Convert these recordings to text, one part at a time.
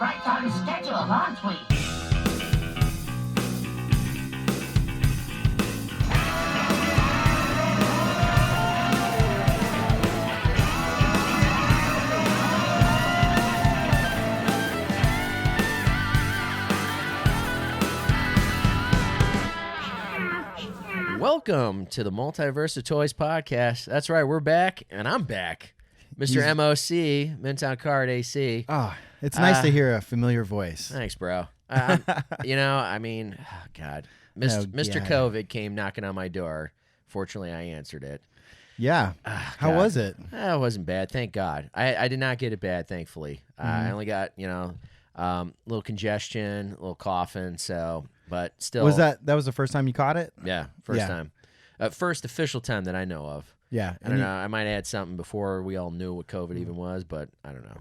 Right on schedule, aren't we? Welcome to the Multiverse of Toys podcast. That's right, we're back, and I'm back. Mr. MOC, Midtown Card AC. Oh, it's nice to hear a familiar voice. Thanks, bro. God, Mr. COVID came knocking on my door. Fortunately, I answered it. Yeah. How was it? It wasn't bad, thank God. I did not get it bad, thankfully. I only got, a little congestion, a little coughing, but still. Was that was the first time you caught it? Yeah, first time. First official time that I know of. Yeah. I don't know. I might add something before we all knew what COVID even was, but I don't know.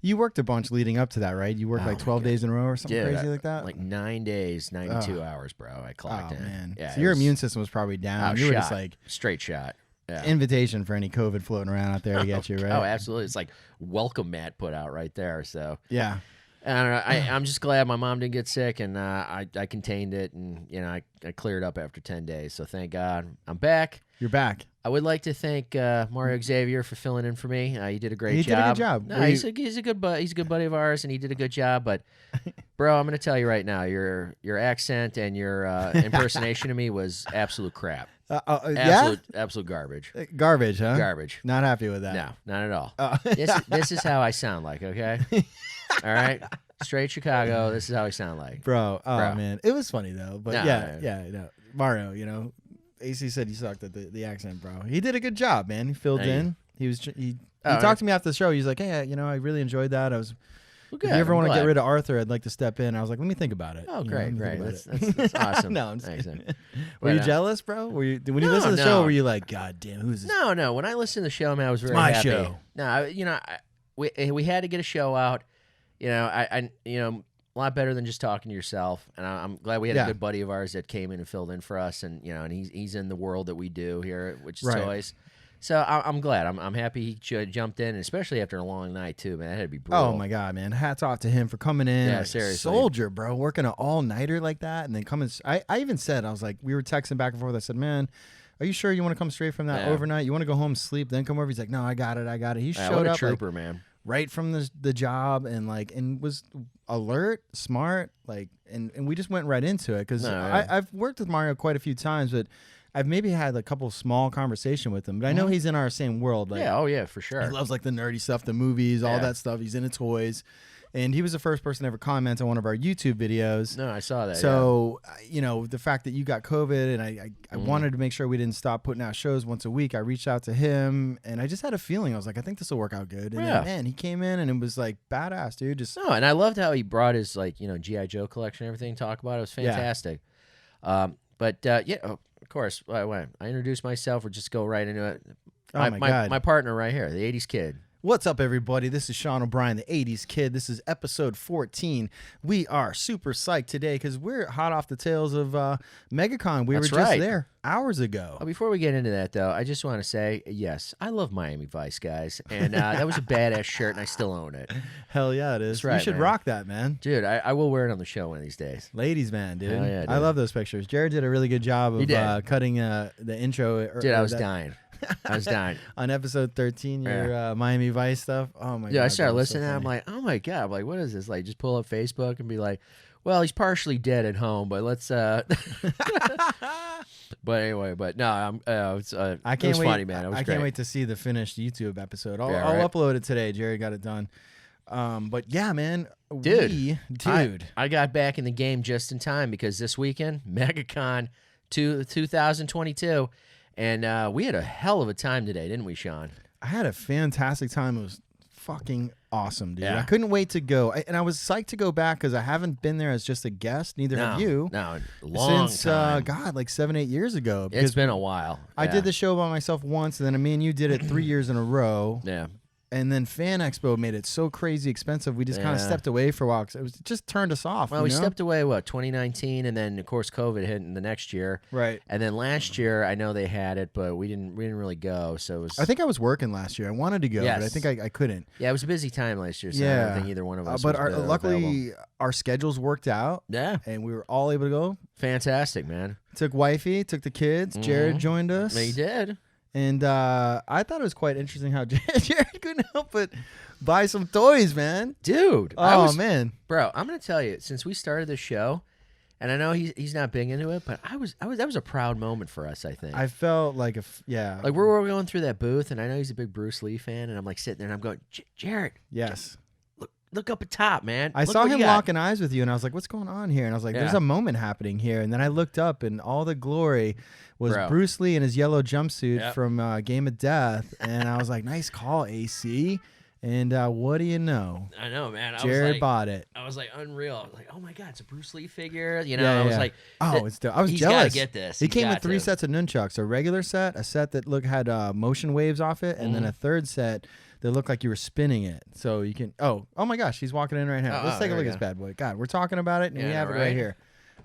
You worked a bunch leading up to that, right? You worked like 12 days in a row or something crazy like that? Like 9 days, 92 hours, bro. I clocked in. Man. Yeah, so your immune system was probably down. You were just like straight shot. Yeah. Invitation for any COVID floating around out there to get you, right? Oh, absolutely. It's like welcome mat put out right there. So yeah. I don't know. I'm just glad my mom didn't get sick, and I contained it, and I cleared up after 10 days. So thank God I'm back. You're back. I would like to thank Mario Xavier for filling in for me. He did a great job. He did a good job. No, he's a good buddy of ours, and he did a good job. But bro, I'm going to tell you right now, your accent and your impersonation of me was absolute crap. Absolute garbage. Garbage, huh? Garbage. Not happy with that. No, not at all. This is how I sound like. Okay. All right. Straight Chicago. This is how I sound like. Bro. Man, it was funny though. But no, Mario, AC said you sucked at the accent, bro. He did a good job, man. He filled in. He talked to me after the show. He's like, hey, I really enjoyed that. If you ever want to get rid of Arthur, I'd like to step in. I was like, let me think about it. Oh, great. That's awesome. No, I'm just kidding. Were you jealous, bro? When you listened to the show, were you like, God damn, who's this? No. When I listened to the show, man, I was very happy. happy. Show. No, we had to get a show out. A lot better than just talking to yourself. And I'm glad we had a good buddy of ours that came in and filled in for us. And and he's in the world that we do here, which is toys. So I'm glad. I'm happy he jumped in, and especially after a long night too, man. That had to be brutal. Oh my God, man! Hats off to him for coming in. Yeah, seriously, soldier, bro, working an all-nighter like that, and then coming. I even said, I was like, we were texting back and forth. I said, man, are you sure you want to come straight from that overnight? You want to go home, sleep, then come over? He's like, no, I got it. He showed what a up, trooper, man. Right from the job, and was alert, smart, and we just went right into it because I've worked with Mario quite a few times, but I've maybe had a couple small conversation with him, but I know he's in our same world. For sure. He loves the nerdy stuff, the movies, all that stuff. He's into toys. And he was the first person to ever comment on one of our YouTube videos. No, I saw that. So, the fact that you got COVID and I wanted to make sure we didn't stop putting out shows once a week. I reached out to him and I just had a feeling. I was like, I think this will work out good. And then, man, he came in and it was like badass, dude. And I loved how he brought his G.I. Joe collection and everything, talk about it. It was fantastic. Of course. I introduced myself. We'll just go right into it. Oh, my God. My partner right here, the 80s kid. What's up, everybody? This is Sean O'Brien, the 80s kid. This is episode 14. We are super psyched today because we're hot off the tails of Megacon. We were just there hours ago. Before we get into that, though, I just want to say, yes, I love Miami Vice, guys. And that was a badass shirt, and I still own it. Hell yeah, it is. That's right, you should rock that, man. Dude, I will wear it on the show one of these days. Ladies, man, dude. Hell yeah, dude. I love those pictures. Jared did a really good job of cutting the intro. Dude, I was dying. On episode 13, your Miami Vice stuff. Oh my God. Yeah, I started listening and I'm like, oh my God. I'm like, what is this? Like, just pull up Facebook and be like, well, he's partially dead at home, but let's but anyway, no, it's I can't it was wait. Funny, man. It was I great. Can't wait to see the finished YouTube episode. I'll upload it today. Jerry got it done. But yeah, man. Dude. I got back in the game just in time because this weekend, Megacon 2022. And we had a hell of a time today, didn't we, Sean? I had a fantastic time. It was fucking awesome, dude. Yeah. I couldn't wait to go. And I was psyched to go back because I haven't been there as just a guest. Neither have you. No, long since, time. God, like 7-8 years ago. It's been a while. I did the show by myself once, and then me and you did it 3 years in a row. Yeah. And then Fan Expo made it so crazy expensive. We just kind of stepped away for a while. It just turned us off. Well, we stepped away, 2019? And then, of course, COVID hit in the next year. Right. And then last year, I know they had it, but we didn't really go. So it was... I think I was working last year. I wanted to go, but I think I couldn't. Yeah, it was a busy time last year, so I don't think either one of us but was luckily, our schedules worked out. Yeah. And we were all able to go. Fantastic, man. Took wifey, took the kids. Jared joined us. He did. And I thought it was quite interesting how Jared couldn't help but buy some toys, man. Dude. Man. Bro, I'm going to tell you, since we started this show, and I know he's not big into it, but that was a proud moment for us, I think. I felt like, like we were going through that booth, and I know he's a big Bruce Lee fan, and I'm like sitting there, and I'm going, Jared. Yes. Look up at top, man. I saw him locking eyes with you, and I was like, what's going on here? And I was like, there's a moment happening here. And then I looked up, and all the glory was Bruce Lee in his yellow jumpsuit from Game of Death. And I was like, nice call, AC. And what do you know? I know, man. Jared bought it. I was like, unreal. I was like, oh my God, it's a Bruce Lee figure. You know, I was like, oh, it's dope. I was he's jealous. Gotta get this. He came with 3 sets of nunchucks: a regular set, a set that had motion waves off it, and then a third set that looked like you were spinning it. So you can. Oh my gosh, he's walking in right now. Let's take a look at this bad boy. God, we're talking about it, and we have it right here.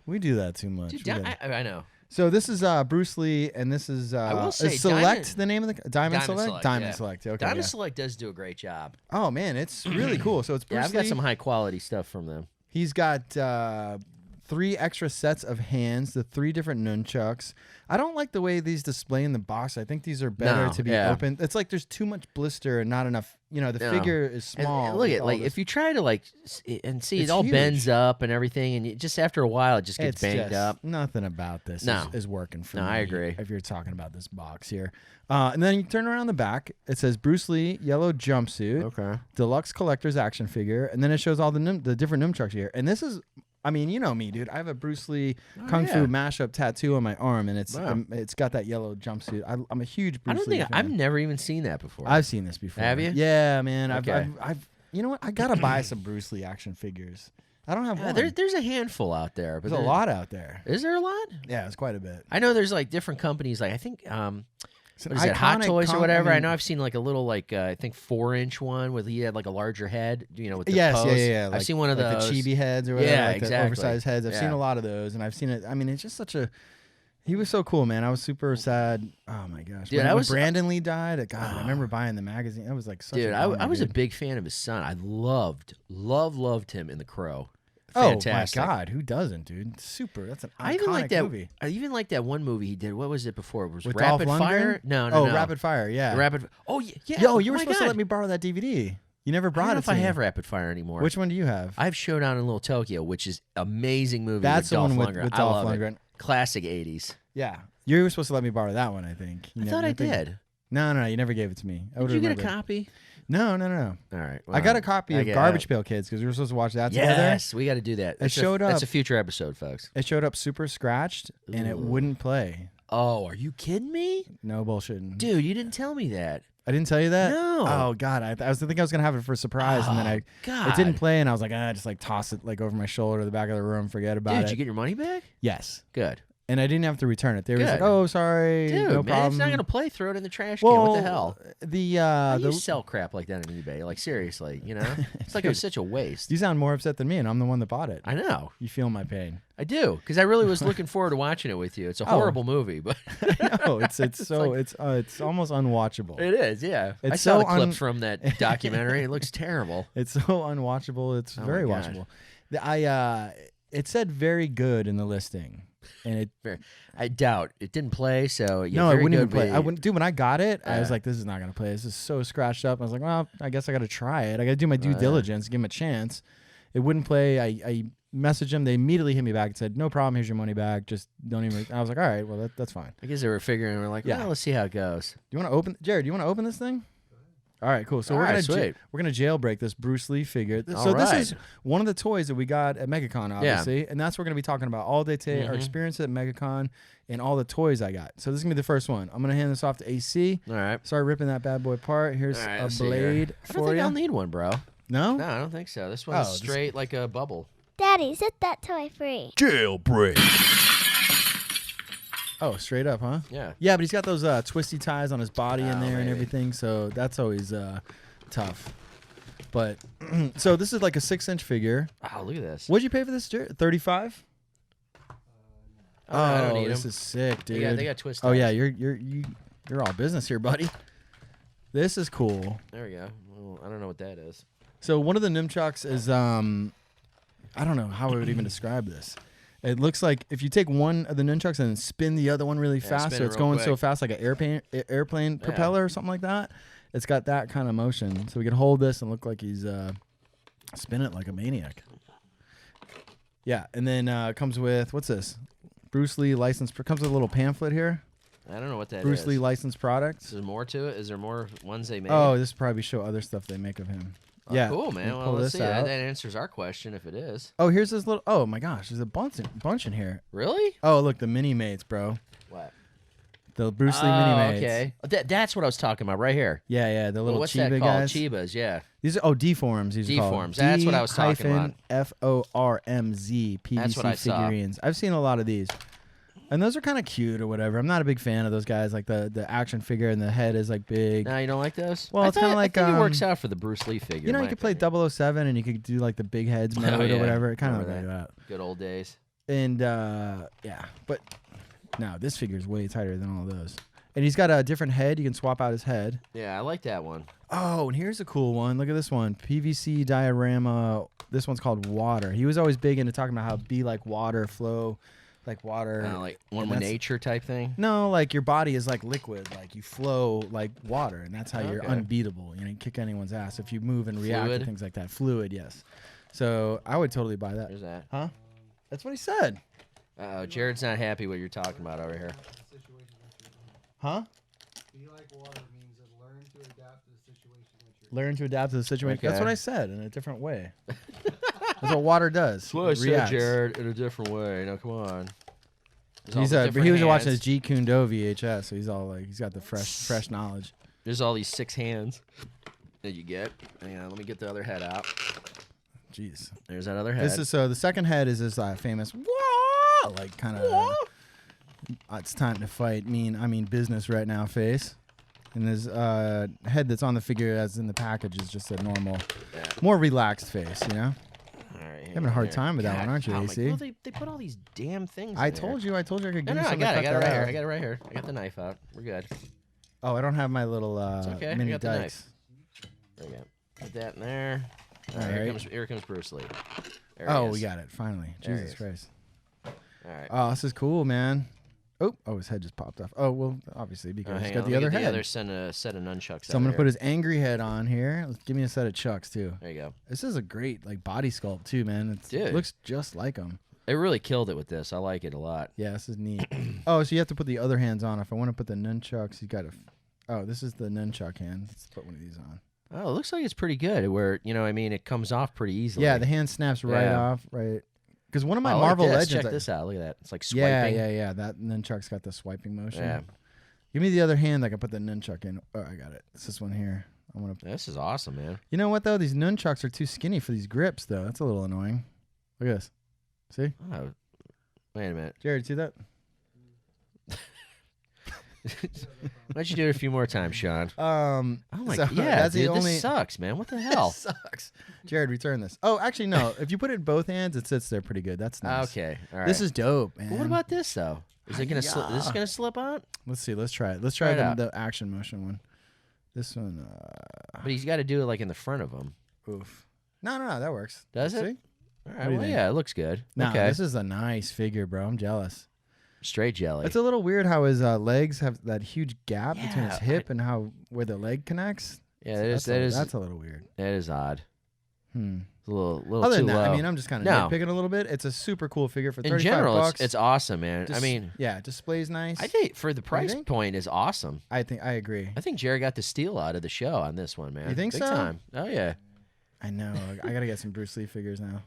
We do that too much. Dude, I know. So this is Bruce Lee, and this is I will say, Select, the name of the Diamond Select? Diamond Select. Okay. Diamond Select does do a great job. Oh man, it's really cool. So it's Bruce Lee. I've got some high quality stuff from them. He's got 3 extra sets of hands, the 3 different nunchucks. I don't like the way these display in the box. I think these are better to be open. It's like there's too much blister and not enough. You know, the figure is small. And look at if you try to and see, it all bends up and everything, and just after a while, it just gets banged up. Nothing about this is working for me. No, I agree. If you're talking about this box here, and then you turn around the back, it says Bruce Lee yellow jumpsuit, deluxe collector's action figure, and then it shows all the different nunchucks here. And this is. I mean, you know me, dude. I have a Bruce Lee Kung Fu mashup tattoo on my arm, and it's got that yellow jumpsuit. I'm a huge Bruce Lee fan. I've never even seen that before. I've seen this before. Have you? Yeah, man. I've you know what? I gotta buy some Bruce Lee action figures. I don't have one. There's a handful out there, but there's a lot out there. Is there a lot? Yeah, it's quite a bit. I know there's different companies. I think. What is it, Hot Toys or whatever? I know I've seen a little I think 4-inch one with he had a larger head, with the post. Yeah. I've seen one of those. The chibi heads or whatever, exactly. the oversized heads. I've seen a lot of those, and I've seen it. I mean, it's just such a. He was so cool, man. I was super sad. Oh my gosh, dude, when Brandon Lee died, God, I remember buying the magazine. That was such. Dude, I was a big fan of his son. I loved him in The Crow. Fantastic. Oh my God, who doesn't, dude? Super. That's an iconic I even like that movie. I even like that one movie he did. What was it before? It was With Rapid Dolph Fire. Lundgren? No. Rapid Fire. Yeah. Oh yeah. Yo, you were supposed to let me borrow that DVD. You never brought I don't know it if to I me. have Rapid Fire anymore. Which one do you have? I have Showdown in Little Tokyo, which is amazing movie. That's with the Dolph one Lundgren. with I Dolph love Lundgren. It. Classic 80s. Yeah. You were supposed to let me borrow that one, I think. I thought I did. No, you never gave it to me. Did you get a copy? No. All right. Well, I got a copy of Garbage Pail Kids because we were supposed to watch that together. Yes, we got to do that. It showed up. That's a future episode, folks. It showed up super scratched, and it wouldn't play. Oh, are you kidding me? No bullshit. Dude, you didn't tell me that. I didn't tell you that? No. Oh, God. I was thinking I was going to have it for a surprise, and then it didn't play, and I was like, just toss it over my shoulder to the back of the room, forget about it. Dude, did you get your money back? Yes. Good. And I didn't have to return it. They were just like, "Oh, sorry, dude, no man, problem." It's not gonna play. Throw it in the trash can. What the hell? How do you sell crap like that on eBay? Seriously, it's like it was such a waste. You sound more upset than me, and I'm the one that bought it. I know. You feel my pain. I do, because I really was looking forward to watching it with you. It's a horrible movie, but no, it's almost unwatchable. It is, yeah. I saw the clips from that documentary. It looks terrible. It's so unwatchable. It's very watchable. It said very good in the listing. And I doubt it didn't play. So no, it wouldn't even play. Dude, when I got it, I was like, "This is not gonna play. This is so scratched up." I was like, "Well, I guess I got to try it. I got to do my due diligence, give him a chance." It wouldn't play. I messaged them. They immediately hit me back and said, "No problem. Here's your money back. Just don't even." I was like, "All right, well that's fine." I guess they were figuring. We're like, "Well, let's see how it goes." Do you want to open, Jared? Do you want to open this thing? All right, cool. So we're gonna jailbreak this Bruce Lee figure. This is one of the toys that we got at Megacon, obviously, and that's what we're gonna be talking about all day today. Our experience at Megacon and all the toys I got. So this is gonna be the first one. I'm gonna hand this off to AC. All right. Start ripping that bad boy apart. Here's a blade for you. I don't think I'll need one, bro. No? No, I don't think so. This one's straight like a bubble. Daddy, set that toy free. Jailbreak. Oh, straight up, huh? Yeah. Yeah, but he's got those twisty ties on his body in there and everything, so that's always tough. But so this is like a 6-inch figure. Oh, look at this. What'd you pay for this, Jared? $35? I don't need this them. is sick, dude. They got twist. Oh yeah, you're all business here, buddy. This is cool. There we go. Well, I don't know what that is. So one of the nunchucks is I don't know how I would even describe this. It looks like if you take one of the nunchucks and spin the other one really fast, so it's going so fast like an airplane propeller or something like that. It's got that kind of motion. So we can hold this and look like he's spinning it like a maniac. Yeah, and then it comes with, what's this? Bruce Lee licensed. Comes with a little pamphlet here. I don't know what that is. Bruce Lee licensed products. Is there more to it? Is there more ones they make? Oh, this probably show other stuff they make of him. Oh, yeah. Cool, man. Well, let's see. That answers our question if it is. Oh, here's this little. Oh my gosh, there's a bunch in here. Really? Oh, look, the mini mates, bro. What? The Bruce Lee mini mates. Okay. That's what I was talking about right here. Yeah, the little what's Chiba that called? guys. Chibas, yeah. These are deforms. These are called Deforms. That's what I was talking about. DFORMZ That's what I PVC saw. figurines. I've seen a lot of these. And those are kind of cute or whatever. I'm not a big fan of those guys, like the action figure and the head is like big. No, you don't like those? Well, it's kind of like I think it works out for the Bruce Lee figure. You know, you could play 007 and you could do like the big heads mode or whatever. It kind of like that. Good old days. And yeah, but no, this figure is way tighter than all those. And he's got a different head. You can swap out his head. Yeah, I like that one. Oh, and here's a cool one. Look at this one. PVC diorama. This one's called Water. He was always big into talking about how be like water, flow like water. Like one with nature type thing? No, like your body is like liquid. Like you flow like water, and that's how you're unbeatable. You know, you kick anyone's ass if you move and react to things like that. Fluid, yes. So I would totally buy that. There's that. Huh? That's what he said. Uh-oh, Jared's not happy what you're talking about over here. Huh? Be like water means that learn to adapt to the situation that you're in. Learn to adapt to the situation. Okay. That's what I said in a different way. That's what water does. That's what I said, Jared, in a different way. Now, come on. He was watching his G Kundo VHS, so he's all like, he's got the fresh knowledge. There's all these 6 hands that you get. Hang on, let me get the other head out. Jeez. There's that other head. This is so the second head is this famous whoa, like kind of it's time to fight. I mean business right now face. And his head that's on the figure as in the package is just a normal, more relaxed face, you know? All right, You're having a hard time with that one, aren't you, AC? Well, they put all these damn things I in told you I could give you I something got to it. cut I got it that right here. out. I got it right here. I got the knife out. We're good. Oh, I don't have my little okay. I mini got the dikes. knife. There you go. Put that in there. All right. Here comes Bruce Lee. We got it, finally. There Jesus Christ. All right. Oh, this is cool, man. Oh, his head just popped off. Oh, well, obviously, because he's got the other head. The other set of nunchucks. So I'm going to put his angry head on here. Give me a set of chucks, too. There you go. This is a great like body sculpt, too, man. It looks just like him. It really killed it with this. I like it a lot. Yeah, this is neat. Oh, so you have to put the other hands on. If I want to put the nunchucks, you got to... Oh, this is the nunchuck hand. Let's put one of these on. Oh, it looks like it's pretty good. Where, it comes off pretty easily. Yeah, the hand snaps right off, right? Because one of my look Marvel at this. Legends... Check this out. Look at that. It's like swiping. Yeah. That nunchuck's got the swiping motion. Yeah. Give me the other hand. I can put the nunchuck in. Oh, I got it. It's this one here. I want to. This is awesome, man. You know what though? These nunchucks are too skinny for these grips, though. That's a little annoying. Look at this. See? Oh, wait a minute. Jared, see that? Why don't you do it a few more times, Sean? Oh my so god, yeah, that's dude, the only... this sucks, man. What the hell? Sucks. Jared, return this. Oh, actually, no. If you put it in both hands, it sits there pretty good. That's nice. Okay, all right. This is dope, man. Well, what about this though? Is it gonna is this gonna slip out? Let's see. Let's try it. Let's try the action motion one. This one. But he's got to do it like in the front of him. Oof. No, that works. Does it? See? All right. Well, yeah, it looks good. No, okay. This is a nice figure, bro. I'm jealous. Straight jelly. It's a little weird how his legs have that huge gap between his hip and where the leg connects. Yeah, that's a little weird. That is odd. It's a little Other too than that, low. I mean, I'm just kind of nitpicking a little bit. It's a super cool figure for $35. In general, it's awesome, man. I mean, yeah, displays nice. I think for the price point is awesome. I agree. I think Jerry got the steal out of the show on this one, man. You think Big so? Time. Oh yeah. I know. I gotta get some Bruce Lee figures now.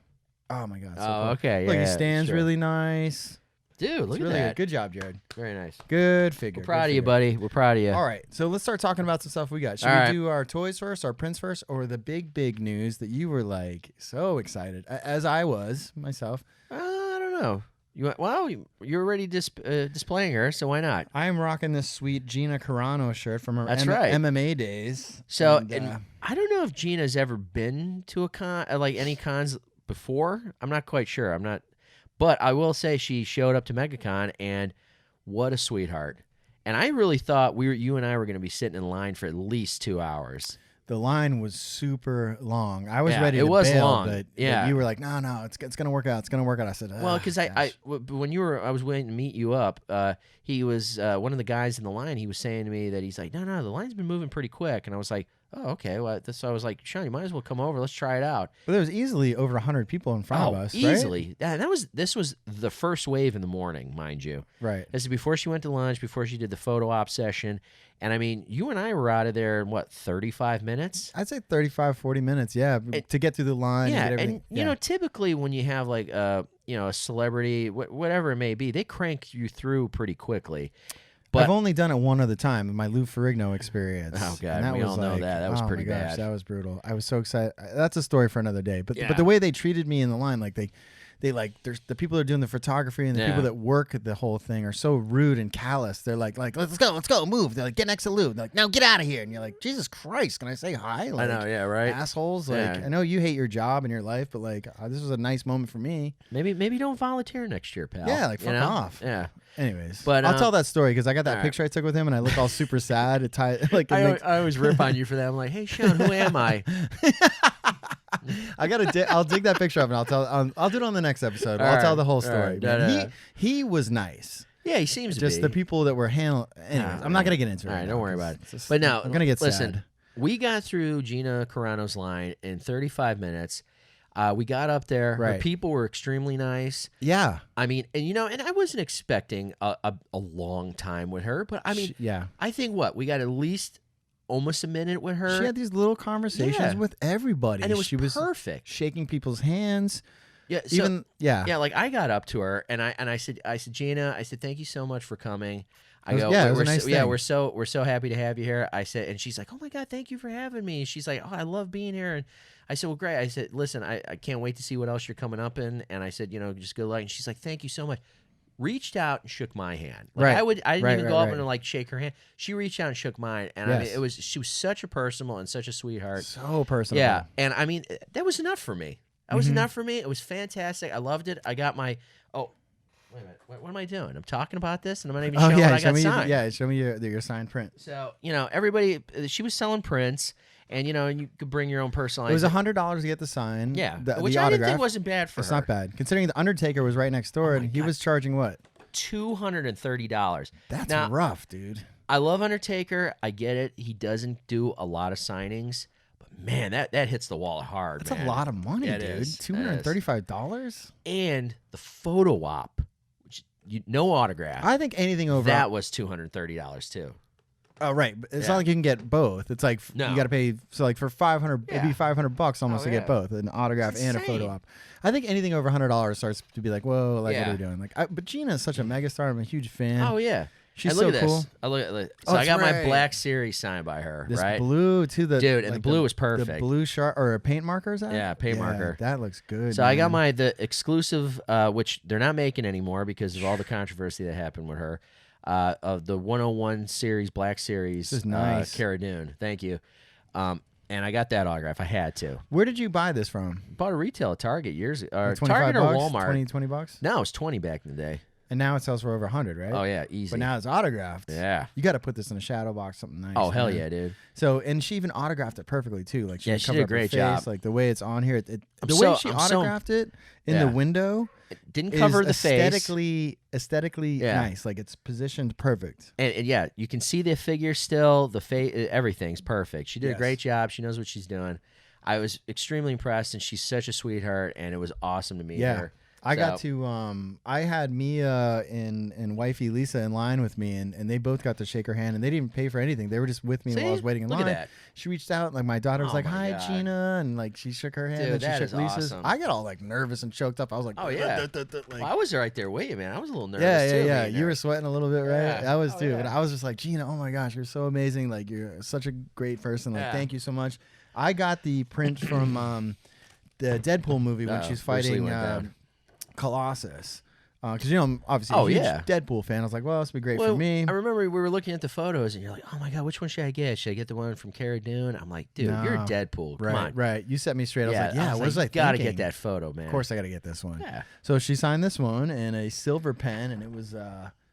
Oh my god. So Oh cool. okay. Look, yeah, he stands sure. really nice. Dude, look really at that. Good job, Jared. Very nice. Good figure. We're proud of you, buddy. We're proud of you. All right, so let's start talking about some stuff we got. Should we do our toys first, our prints first, or the big news that you were like so excited, as I was myself? I don't know. You're already displaying her, so why not? I am rocking this sweet Gina Carano shirt from her right. MMA days. So, and I don't know if Gina's ever been to a con, like any cons before. I'm not quite sure. But I will say she showed up to Megacon, and what a sweetheart. And I really thought you and I were going to be sitting in line for at least 2 hours. The line was super long. I was ready to it was bail, long. But you were like, no, it's gonna work out. It's gonna work out. I said, well, because I was waiting to meet you up. He was one of the guys in the line. He was saying to me that he's like, no, the line's been moving pretty quick, and I was like, oh, okay. Well, so I was like, Sean, you might as well come over. Let's try it out. But there was easily over 100 people in front of us. Easily. Right? This was the first wave in the morning, mind you. Right. This is before she went to lunch, before she did the photo op session. And I mean, you and I were out of there in 35 minutes? I'd say 35, 40 minutes, to get through the line. Yeah, and you know, typically when you have like a celebrity, whatever it may be, they crank you through pretty quickly. But I've only done it one other time, my Lou Ferrigno experience. Oh God, we all know that. That was pretty bad. That was brutal. I was so excited. That's a story for another day. But the way they treated me in the line, like they like there's the people that are doing the photography and the people that work the whole thing are so rude and callous. They're like let's go, move. They're like, get next to Lou. They're like, now get out of here. And you're like, Jesus Christ, can I say hi? Like, I know, yeah, right. Assholes. Like, I know you hate your job and your life, but like this was a nice moment for me. Maybe don't volunteer next year, pal. Yeah, like fuck off. Yeah. Anyways, but I'll tell that story because I got that picture I took with him and I look all super sad. I always rip on you for that. I'm like, hey Sean, who am I? I'll dig that picture up and I'll do it on the next episode. I'll tell the whole story. He was nice. Yeah, he seems to just be. the people that were handling. Anyways, I'm not gonna get into it. All right, don't worry about it. Just, but now, I'm gonna get listen. sad. We got through Gina Carano's line in 35 minutes. We got up there. Right. Her people were extremely nice. Yeah. I mean, and I wasn't expecting a long time with her, but I mean, I think we got at least almost a minute with her. She had these little conversations with everybody, and it was she was perfect. Shaking people's hands. Yeah. So, like I got up to her and I said, Gina, I said, thank you so much for coming. We're so happy to have you here. I said, and she's like, oh my God, thank you for having me. She's like, oh, I love being here. And I said, well, great. I said, listen, I can't wait to see what else you're coming up in. And I said, just good luck. And she's like, thank you so much. Reached out and shook my hand. Like, I didn't even go up and like shake her hand. She reached out and shook mine. And I mean, she was such a personable and such a sweetheart. So personable. Yeah. And I mean, that was enough for me. That was enough for me. It was fantastic. I loved it. I got my, wait a minute. What am I doing? I'm talking about this, and I'm not even showing what I got signed. Show me your signed print. So, everybody, she was selling prints, and, and you could bring your own personalized. It was $100 to get the sign. Yeah, which I didn't think wasn't bad for her. It's not bad. Considering the Undertaker was right next door, and he was charging what? $230. That's rough, dude. I love Undertaker. I get it. He doesn't do a lot of signings. Man, that hits the wall hard. That's a lot of money, dude. $235. And the photo op, which no autograph. I think anything over that was $230 too. Oh right, but it's not like you can get both. It's like you got to pay. So like for $500, it'd be $500 almost to get both, an autograph and a photo op. I think anything over $100 starts to be like, whoa, like what are we doing? Like, but Gina is such a megastar. I'm a huge fan. Oh yeah. She's so cool. So I got my Black Series signed by her, this right? Blue too. Dude, and the blue was perfect. The blue sharp or a paint marker is that? Yeah, paint marker. That looks good. So I got the exclusive, which they're not making anymore because of all the controversy that happened with her, of the 101 series, Black Series. This is nice. Cara Dune. Thank you. And I got that autograph. I had to. Where did you buy this from? Bought a retail at Target years ago. Like Target or Walmart. $20? No, it was 20 back in the day. And now it sells for over 100, right? Oh yeah, easy. But now it's autographed. Yeah. You got to put this in a shadow box, something nice. Oh hell yeah, dude. So and she even autographed it perfectly too. Like she she did a great job. Like the way it's on here, the way she autographed it in the window. It didn't cover the aesthetically nice. Like it's positioned perfect. And yeah, you can see the figure still. The face, everything's perfect. She did a great job. She knows what she's doing. I was extremely impressed, and she's such a sweetheart. And it was awesome to meet her. I got to I had Mia and wifey Lisa in line with me, and they both got to shake her hand, and they didn't even pay for anything. They were just with me while I was waiting in line. Look at that. She reached out, like my daughter was like, "Hi, God. Gina," and like she shook her hand, Dude, and she shook Lisa's. Awesome. I got all like nervous and choked up. I was like, "Oh yeah." Like, I was right there with you, man. I was a little nervous too. Yeah. You were sweating a little bit, right? Yeah. I was too, but I was just like, Gina, oh my gosh, you're so amazing. Like you're such a great person. Like thank you so much. I got the print from the Deadpool movie when she's fighting Colossus. Because I'm obviously a huge Deadpool fan. I was like, well, this would be great for me. I remember we were looking at the photos, and you're like, oh my god, which one should I get? Should I get the one from Cara Dune? I'm like, dude, you're Deadpool. Come on. Right. You set me straight. I was like, yeah, what was I thinking? Gotta get that photo, man. Of course, I gotta get this one. Yeah. So she signed this one in a silver pen, and it was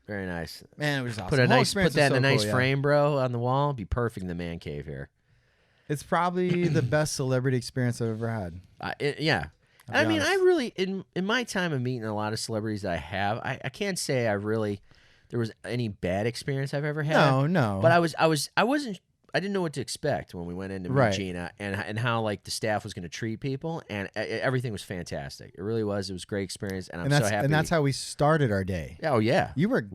very nice. Man, it was awesome. Put that in a nice frame, bro, on the wall. It'd be perfect in the man cave here. It's probably the best celebrity experience I've ever had. Yeah. I mean, I really, in my time of meeting a lot of celebrities that I have, I can't say there was any bad experience I've ever had. No. But I didn't know what to expect when we went in to meet Gina and how like the staff was going to treat people, and everything was fantastic. It really was. It was a great experience, and I'm so happy. And that's how we started our day. Oh yeah, you were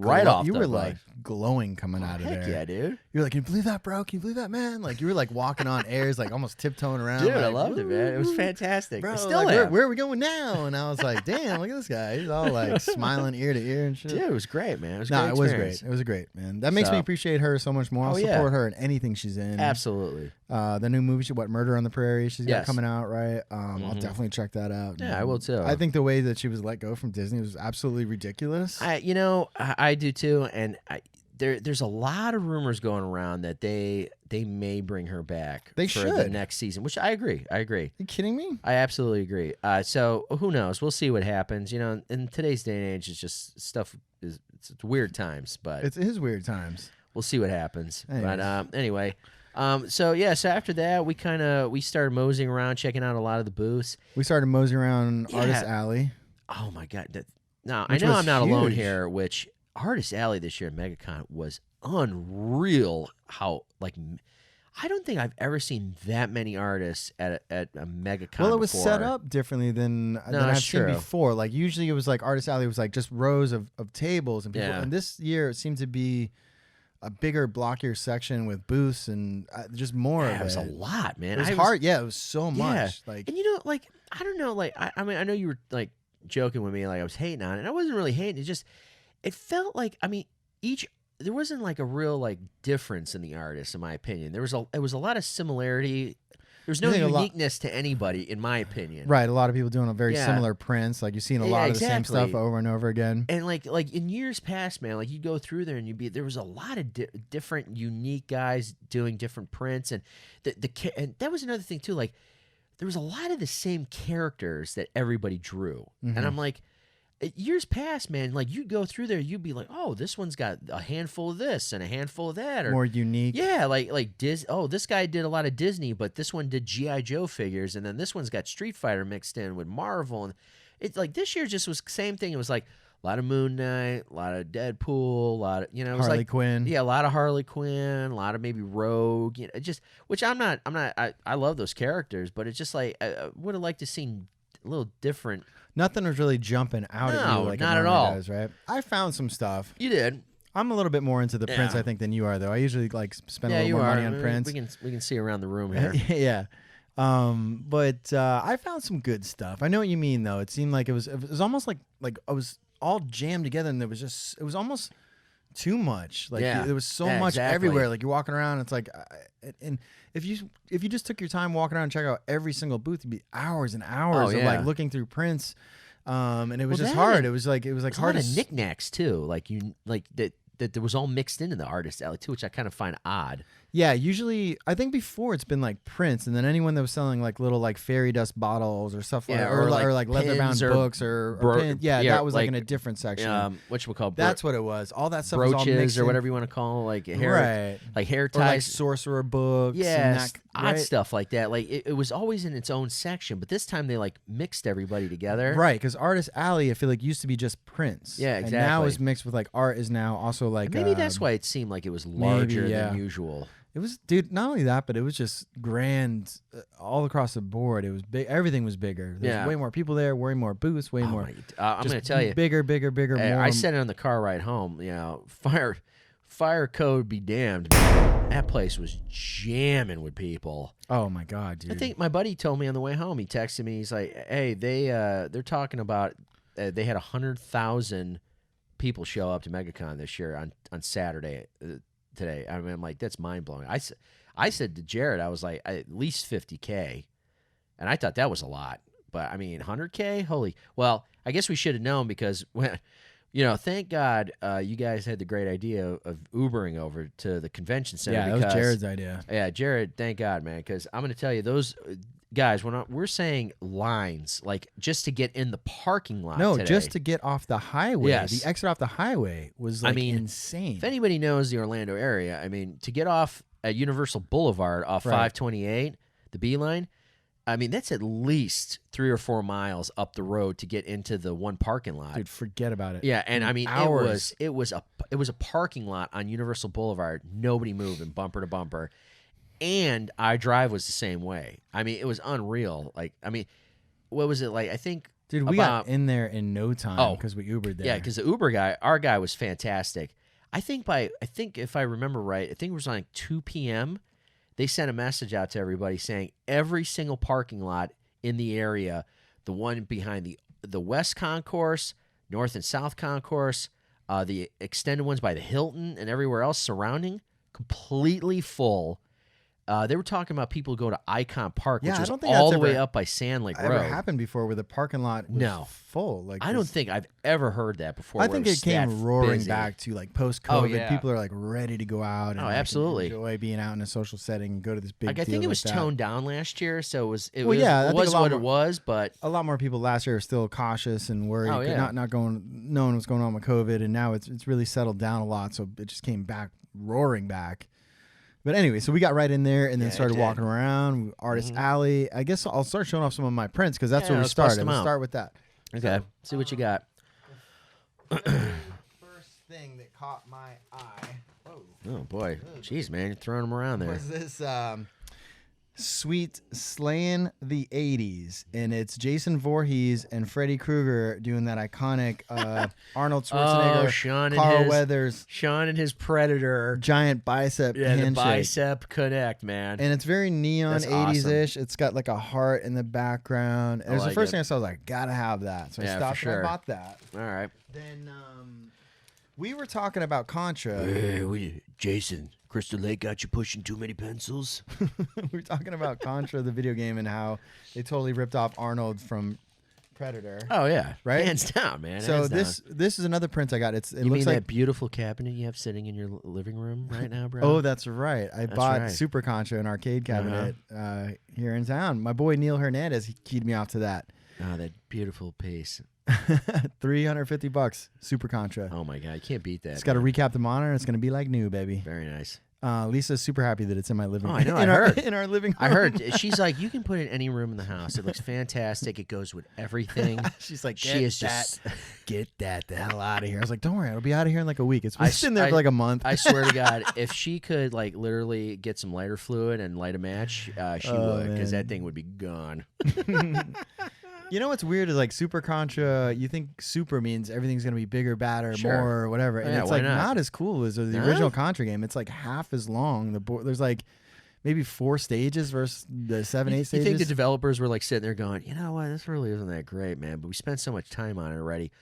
You were like glowing coming out of there. Heck yeah, dude. You're like, can you believe that, bro? Can you believe that, man? Like you were like walking on airs, like almost tiptoeing around. Dude, like, I loved it, man. It was fantastic. Bro, I still like, am. Where are we going now? And I was like, damn, look at this guy. He's all like smiling ear to ear and shit. Dude, it was great, man. It was it was great. It was great, man. That makes me appreciate her so much more. I'll support her in anything she's in. Absolutely. The new movie, Murder on the Prairie, she's got coming out, right? I'll definitely check that out. Yeah, I will too. I think the way that she was let go from Disney was absolutely ridiculous. I do too, and there's a lot of rumors going around that they may bring her back for the next season, which I agree. Are you kidding me? I absolutely agree. So who knows? We'll see what happens. You know, in today's day and age, it's just stuff it's weird times, but it is weird times. We'll see what happens. Anyways. But anyway. So after that we started moseying around, checking out a lot of the booths. We started moseying around Artist Alley. Oh my god! I know I'm not alone here. Which Artist Alley this year at Megacon was unreal. How I don't think I've ever seen that many artists at a Megacon. Well, it was before. set up differently than I've seen before. Like usually it was like Artist Alley was like just rows of tables and people. And this year it seemed to be a bigger, blockier section with booths and just more of it. It was a lot, man. It was hard. Yeah, it was so much. Like, and I don't know. Like, I mean, I know you were like joking with me, like I was hating on it. And I wasn't really hating. It felt like, I mean, there wasn't like a real like difference in the artists, in my opinion. It was a lot of similarity. There's no uniqueness to anybody, in my opinion. Right, a lot of people doing a very similar prints. Like you've seen a lot of the same stuff over and over again. And like in years past, man, like you'd go through there and there was a lot of different, unique guys doing different prints, and and that was another thing too. Like there was a lot of the same characters that everybody drew, and I'm like. Years past, man, like you'd go through there, you'd be like, "Oh, this one's got a handful of this and a handful of that," or more unique. Yeah, like Disney. Oh, this guy did a lot of Disney, but this one did GI Joe figures, and then this one's got Street Fighter mixed in with Marvel, and it's like this year just was the same thing. It was like a lot of Moon Knight, a lot of Deadpool, a lot of it was Harley like, Quinn. Yeah, a lot of Harley Quinn, a lot of maybe Rogue. Which I'm not. I love those characters, but it's just like I would have liked to seen a little different. Nothing was really jumping out at you like not at all. Does, right? I found some stuff. You did. I'm a little bit more into the prints, I think, than you are, though. I usually like spend a little more money on prints. We can see around the room here. Yeah. But I found some good stuff. I know what you mean, though. It seemed like it was almost like I was all jammed together, and it was almost too much. Like there was so much everywhere. Like you're walking around, it's like, and if you just took your time walking around and check out every single booth, it'd be hours and hours of like looking through prints. And it was just hard. It was like hard. A lot of knickknacks too. Like that was all mixed into the Artist Alley too, which I kind of find odd. Yeah, usually I think before it's been like prints, and then anyone that was selling like little like fairy dust bottles or stuff like or like leather bound books or pins. Yeah, that was like in a different section. Whatchamacallit. That's what it was. All that stuff brooches was all mixed or whatever you want to call it, like hair, right? Like hair ties, or like sorcerer books. Yeah, and odd stuff like that. Like it was always in its own section, but this time they like mixed everybody together. Right, because Artist Alley I feel like used to be just prints. Yeah, exactly. And now it's mixed with like art is now also like and maybe that's why it seemed like it was larger than usual. It was, dude, not only that, but it was just grand all across the board. It was big. Everything was bigger. There's way more people there, way more booths, way more. I'm going to tell you. Bigger, more. I said it on the car ride home. You know, fire code be damned. That place was jamming with people. Oh, my God, dude. I think my buddy told me on the way home, he texted me, he's like, hey, they're talking about, they had 100,000 people show up to Megacon this year on Saturday. Today, I mean, I'm like, that's mind blowing. I said to Jared, I was like, at least 50K, and I thought that was a lot. But I mean, 100K, holy. Well, I guess we should have known because when, thank God you guys had the great idea of Ubering over to the convention center. Yeah, that was Jared's idea. Yeah, Jared, thank God, man. Because I'm going to tell you, those guys, we're saying lines like just to get in the parking lot. No, today. just to get off the highway. Yes. The exit off the highway was insane. If anybody knows the Orlando area, I mean, to get off at Universal Boulevard off 528, the B line. I mean, that's at least 3 or 4 miles up the road to get into the one parking lot. Dude, forget about it. Yeah, and I mean, hours. it was a parking lot on Universal Boulevard, nobody moving, bumper to bumper, and iDrive was the same way. I mean, it was unreal. Like, I mean, what was it like? I think, dude, we got in there in no time because we Ubered there. Yeah, because the Uber guy, our guy, was fantastic. I think if I remember right, I think it was like 2 p.m. They sent a message out to everybody saying every single parking lot in the area, the one behind the West Concourse, North and South Concourse, the extended ones by the Hilton and everywhere else surrounding, completely full. They were talking about people who go to Icon Park, which is all the way up by Sand Lake Road. Ever happened before where the parking lot was full? Like I don't think I've ever heard that before. I think it came roaring back to like post-COVID. People are like ready to go out and absolutely enjoy being out in a social setting and go to this big. Like I think it was toned down last year, so it was what it was. But a lot more people last year are still cautious and worried, not knowing what's going on with COVID, and now it's really settled down a lot. So it just came back roaring back. But anyway, so we got right in there and then started walking around, Artist Alley. I guess I'll start showing off some of my prints because that's where we started. We'll start with that. Okay, see what you got. First thing that caught my eye. Oh, boy. Jeez, man, you're throwing them around there. Was this Sweet Slayin' the 80s, and it's Jason Voorhees and Freddy Krueger doing that iconic Arnold Schwarzenegger, Carl Weathers, Sean and his Predator, giant bicep handshake. The bicep connect, man. And it's very neon 80s-ish. It's got like a heart in the background. And it was the first thing I saw. I was like, gotta have that. So I stopped and I bought that. All right. Then we were talking about Contra. Hey, Jason, Crystal Lake got you pushing too many pencils? We were talking about Contra, the video game, and how they totally ripped off Arnold from Predator. Oh, yeah. Right? Hands down, man. So this is another print I got. It you looks mean like that beautiful cabinet you have sitting in your living room right now, bro? Oh, that's right. I bought Super Contra, an arcade cabinet here in town. My boy Neil Hernandez, he keyed me off to that. Oh, that beautiful piece. $350, Super Contra. Oh my God, you can't beat that. It's got to recap the monitor. It's going to be like new, baby. Very nice. Lisa's super happy that it's in my living room. Oh, I know. I heard in our living room. I heard. She's like, you can put it in any room in the house. It looks fantastic. It goes with everything. She's like, get that the hell out of here. I was like, don't worry, it'll be out of here in like a week. It's been sitting there for like a month. I swear to God, if she could like literally get some lighter fluid and light a match, she would, because that thing would be gone. You know what's weird is like Super Contra, you think super means everything's going to be bigger, badder, more, or whatever. And it's like not as cool as the original Contra game. It's like half as long. There's like maybe 4 stages versus the 7, 8 stages. You think the developers were like sitting there going, you know what, this really isn't that great, man, but we spent so much time on it already.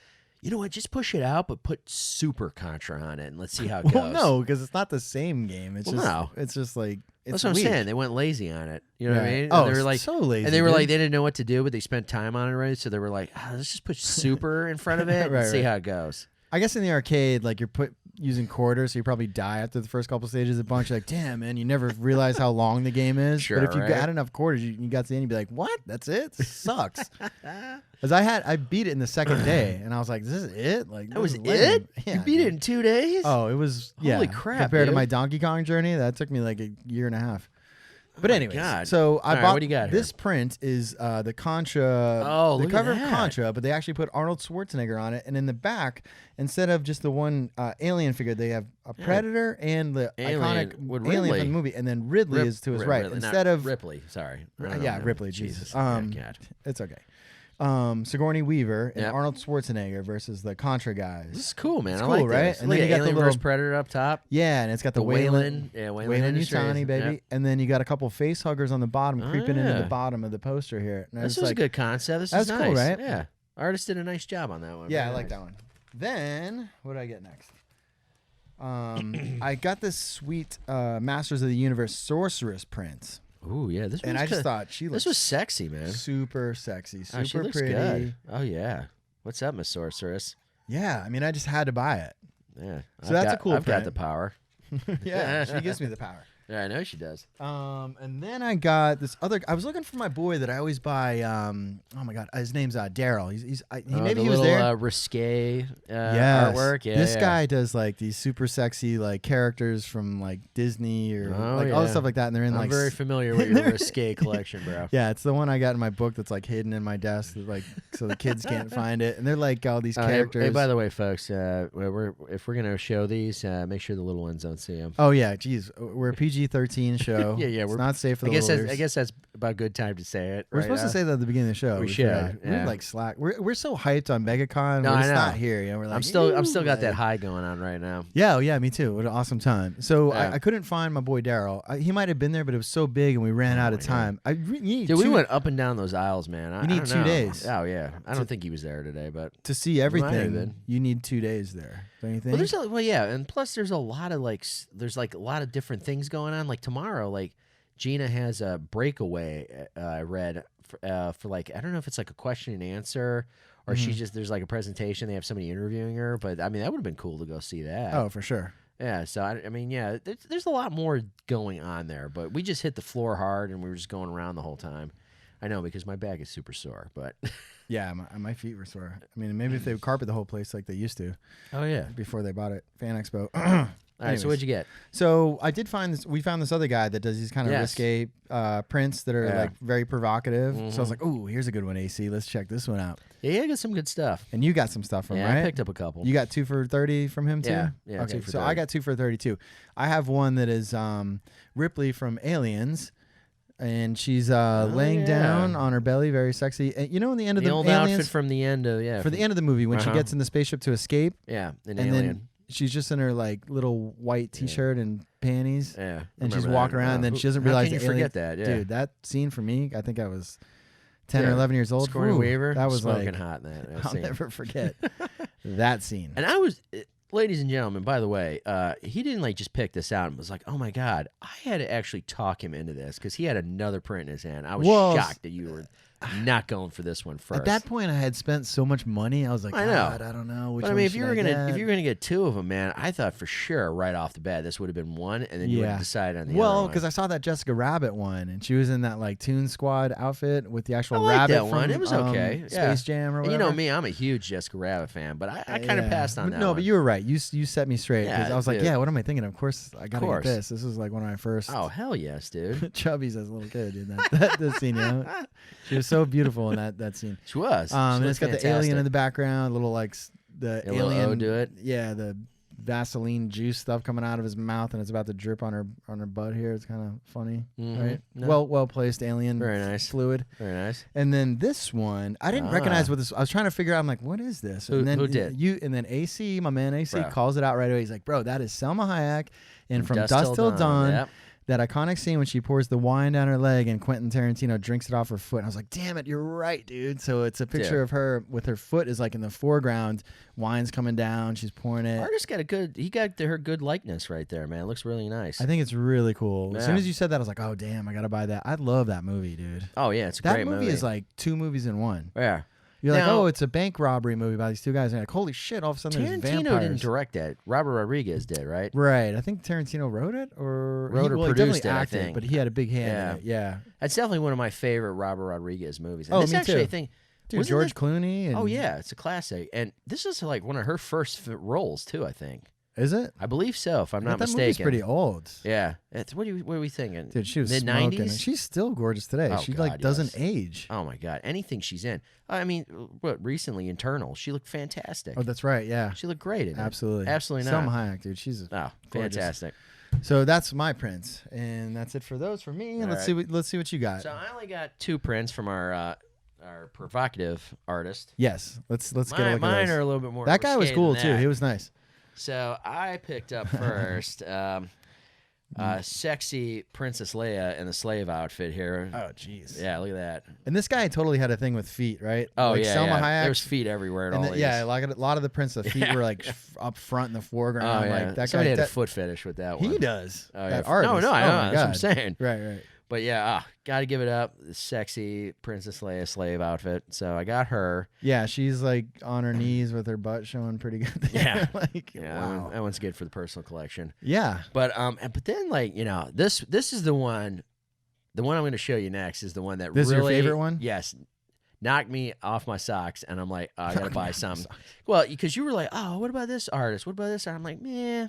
You know what, just push it out, but put Super Contra on it and let's see how it goes. Well, no, because it's not the same game. It's it's just like, that's what I'm saying. They went lazy on it. You know what I mean? Oh, they were like, so lazy. And they were like, they didn't know what to do, but they spent time on it already. So they were like, let's just put Super in front of it and see how it goes. I guess in the arcade, like you're using quarters, so you probably die after the first couple stages a bunch. You're like, damn, man, you never realize how long the game is. Sure, but if you got enough quarters, you got to the end, you'd be like, what? That's it? Sucks. Because I beat it in the second day, and I was like, this is it? Like that was it? Yeah, you beat it in 2 days? Oh, it was, holy crap, compared to my Donkey Kong journey, that took me like a year and a half. But anyways, God. So I bought what do you got this print is the Contra, the cover of Contra, but they actually put Arnold Schwarzenegger on it, and in the back, instead of just the one alien figure, they have a Predator and the iconic alien from the movie, and then Ridley is to his right. Instead of Ripley, sorry, Ripley, Jesus, God. It's okay. Sigourney Weaver and Arnold Schwarzenegger versus the Contra guys. This is cool, man. It's I cool, like right? This. And then you got the little Predator up top. Yeah, and it's got the Wayland Yutani, baby. Yep. And then you got a couple face huggers on the bottom creeping into the bottom of the poster here. And this is a good concept. That's nice. Cool, right? Yeah. Artist did a nice job on that one. Yeah, I like that one. Then, what did I get next? I got this sweet Masters of the Universe Sorceress print. Ooh, yeah. And I just thought she looked this was sexy, man. super sexy, super she looks pretty. good. Oh, yeah. What's up, Miss Sorceress? Yeah, I mean, I just had to buy it. Yeah. So that's a cool I've got print. the power. Yeah, she gives me the power. Yeah, I know she does. And then I got this other. I was looking for my boy that I always buy. Oh my god, his name's Daryl. Maybe he was there. Risque Yes. artwork. Yeah, this guy does like these super sexy like characters from like Disney or like all the stuff like that, and they're in I'm like. very familiar with your Risque collection, bro. Yeah, it's the one I got in my book that's like hidden in my desk, like so the kids can't find it, and they're like all these characters. Hey, by the way, folks, if we're gonna show these, make sure the little ones don't see them. Oh yeah, geez, we're a PG-13 show. Yeah, it's not safe for the little ears. I guess that's about a good time to say it. We're supposed to say that at the beginning of the show. We should. Yeah. We're like slack. We're so hyped on Megacon. No, we're just I know. not here. You know, we're like, I'm still got that high going on right now. Yeah, yeah, me too. What an awesome time. So Yeah. I couldn't find my boy Daryl. He might have been there, but it was so big and we ran out of time. Dude, we went up and down those aisles, man. You need I don't 2 know. days. Oh yeah, I don't think he was there today, but to see have everything, been. you need 2 days there. Don't you think? Well, yeah, and plus there's a lot of there's a lot of different things going on. Like tomorrow, like Gina has a breakaway. I read for like I don't know if it's like a question and answer or there's like a presentation. They have somebody interviewing her, but I mean that would have been cool to go see that. Oh, for sure. Yeah, so I mean, yeah, there's a lot more going on there, but we just hit the floor hard and we were just going around the whole time. I know because my back is super sore, but yeah, my feet were sore. I mean, maybe if they would carpet the whole place like they used to. Oh yeah, before they bought it, Fan Expo. All right, so what'd you get? So I did find this. We found this other guy that does these kind of risque prints that are like very provocative. So I was like, "Oh, here's a good one, AC. Let's check this one out." Yeah, I got some good stuff. And you got some stuff from right? I picked up a couple. You got 2 for $30 from him too. Yeah. Okay, 2 for so 30. I got 2 for $30 too. I have one that is Ripley from Aliens. And she's laying down on her belly, very sexy. And you know, in the end of the old Aliens, outfit from the end of for the end of the movie when she gets in the spaceship to escape. Yeah, an and alien. Then she's just in her like little white T-shirt and panties. Yeah, and she's walking around. And then she doesn't realize. How can you forget that? Yeah. Dude, that scene for me, I think I was 10 or 11 years old. Sigourney Weaver, that was smoking like hot in that I'll scene. never forget that scene. And I was. Ladies and gentlemen, by the way, he didn't like just pick this out and was like, "Oh my god!" I had to actually talk him into this because he had another print in his hand. I was shocked that you were not going for this one first. At that point, I had spent so much money. I was like, I know. God, I don't know. Which But I one mean, if should you were I gonna get? get 2 of them, man, I thought for sure right off the bat this would have been one, and then you would have decided on the other Well, one. because I saw that Jessica Rabbit one, and she was in that like Toon Squad outfit with the actual I liked rabbit that from one. It was okay. Space Jam or And whatever. you know me, I'm a huge Jessica Rabbit fan, but I kind of passed on that. No, one. but you were right. You set me straight. 'Cause Yeah, I was like, dude. yeah, what am I thinking? Of course, I gotta get this. This was like one of my first. Oh hell yes, dude. Chubby's as a little kid in that scene. You know, she was so beautiful in that scene. She was. And She it's got looked the alien fantastic. in the background, little like the A little alien. O do it. Yeah, the Vaseline juice stuff coming out of his mouth, and it's about to drip on her butt here. It's kind of funny, right? No. Well placed alien. Very nice. Fluid. Very nice. And then this one, I didn't recognize what this. I was trying to figure out. I'm like, what is this? And then who did? You and then AC, my man AC, Bro. calls it out right away. He's like, bro, that is Selma Hayek, and from Dusk Dusk Till Dawn. Yep. That iconic scene when she pours the wine down her leg and Quentin Tarantino drinks it off her foot. And I was like, damn it, you're right, dude. So it's a picture of her with her foot is like in the foreground. Wine's coming down. She's pouring it. Artist got he got her good likeness right there, man. It looks really nice. I think it's really cool. Yeah. As soon as you said that, I was like, oh, damn, I got to buy that. I love that movie, dude. Oh, yeah, it's a that great movie. That movie is like 2 movies in one. Yeah. You're like, Now, oh, it's a bank robbery movie about these 2 guys. And you're like, holy shit, all of a sudden there's vampires. Tarantino didn't direct that. Robert Rodriguez did, right? Right. I think Tarantino wrote it or he produced definitely it, I acted, think. but he had a big hand in it. Yeah. That's definitely one of my favorite Robert Rodriguez movies. And Oh, this me actually, too. I think, Dude, wasn't George it- Clooney. And, Oh, yeah, it's a classic. And this is like one of her first roles, too, I think. Is it? I believe so, if I'm not that mistaken. movie's pretty old. Yeah. What are we thinking? Dude, she was mid-90s? smoking. And she's still gorgeous today. Oh, she God, like doesn't yes. age. Oh, my God. Anything she's in. I mean, recently, Internal, she looked fantastic. Oh, that's right. Yeah. She looked great in it. Absolutely. Absolutely not. Selma Hayek, dude. She's Oh, gorgeous. fantastic. So that's my prints, and that's it for those for me. All Let's right. see what you got. So I only got 2 prints from our provocative artist. Yes, let's get a look at Mine those. are a little bit more. That guy was risque cool than too. that. He was nice. So I picked up first sexy Princess Leia in the slave outfit here. Oh, jeez. Yeah, look at that. And this guy totally had a thing with feet, right? Oh, like yeah, Selma yeah. Hayek. There's feet everywhere at and all the, these. yeah, like a lot of the prints, the feet were like up front in the foreground. Oh, yeah. Like that Somebody guy. had a that, foot fetish with that one. he does. Oh, that yeah. artist. No, I know. Oh, my That's what I'm God. saying. Right. But yeah, got to give it up. The sexy Princess Leia slave outfit. So I got her. Yeah, she's like on her knees with her butt showing pretty good there. Yeah. Like, Yeah, wow. that one's good for the personal collection. Yeah. But then like, this is the one I'm going to show you next is the one that This really is your favorite one? Yes. Knocked me off my socks, and I'm like, I gotta buy something. Well, because you were like, oh, what about this artist? What about this? I'm like, meh.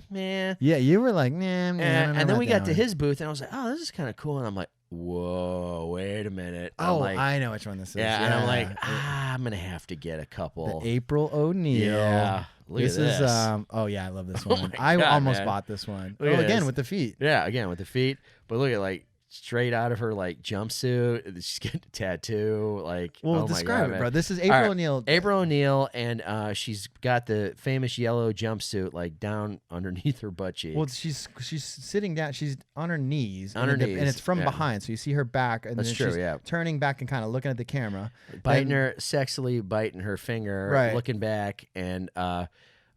Yeah, you were like, nah. And then we got to his booth, and I was like, oh, this is kind of cool. And I'm like, whoa, wait a minute. And Oh, I'm like, I know which one this is. yeah, and I'm like, I'm gonna have to get a couple. The April O'Neil. Yeah, look This at is this. oh yeah, I love this Oh one. my I God, almost man. bought this one. Look at Again this. with the feet. Yeah, again with the feet. But look at like straight out of her like jumpsuit. She's getting a tattoo. Like, Well, oh my describe God, it, man. bro. This is All April right, O'Neil. April O'Neil, and she's got the famous yellow jumpsuit like down underneath her butt cheeks. Well, she's sitting down. She's on her knees. On her and knees, it's from yeah. behind, so you see her back, and That's then true, she's yeah. turning back and kind of looking at the camera, biting and- her sexily, biting her finger, Right. looking back, and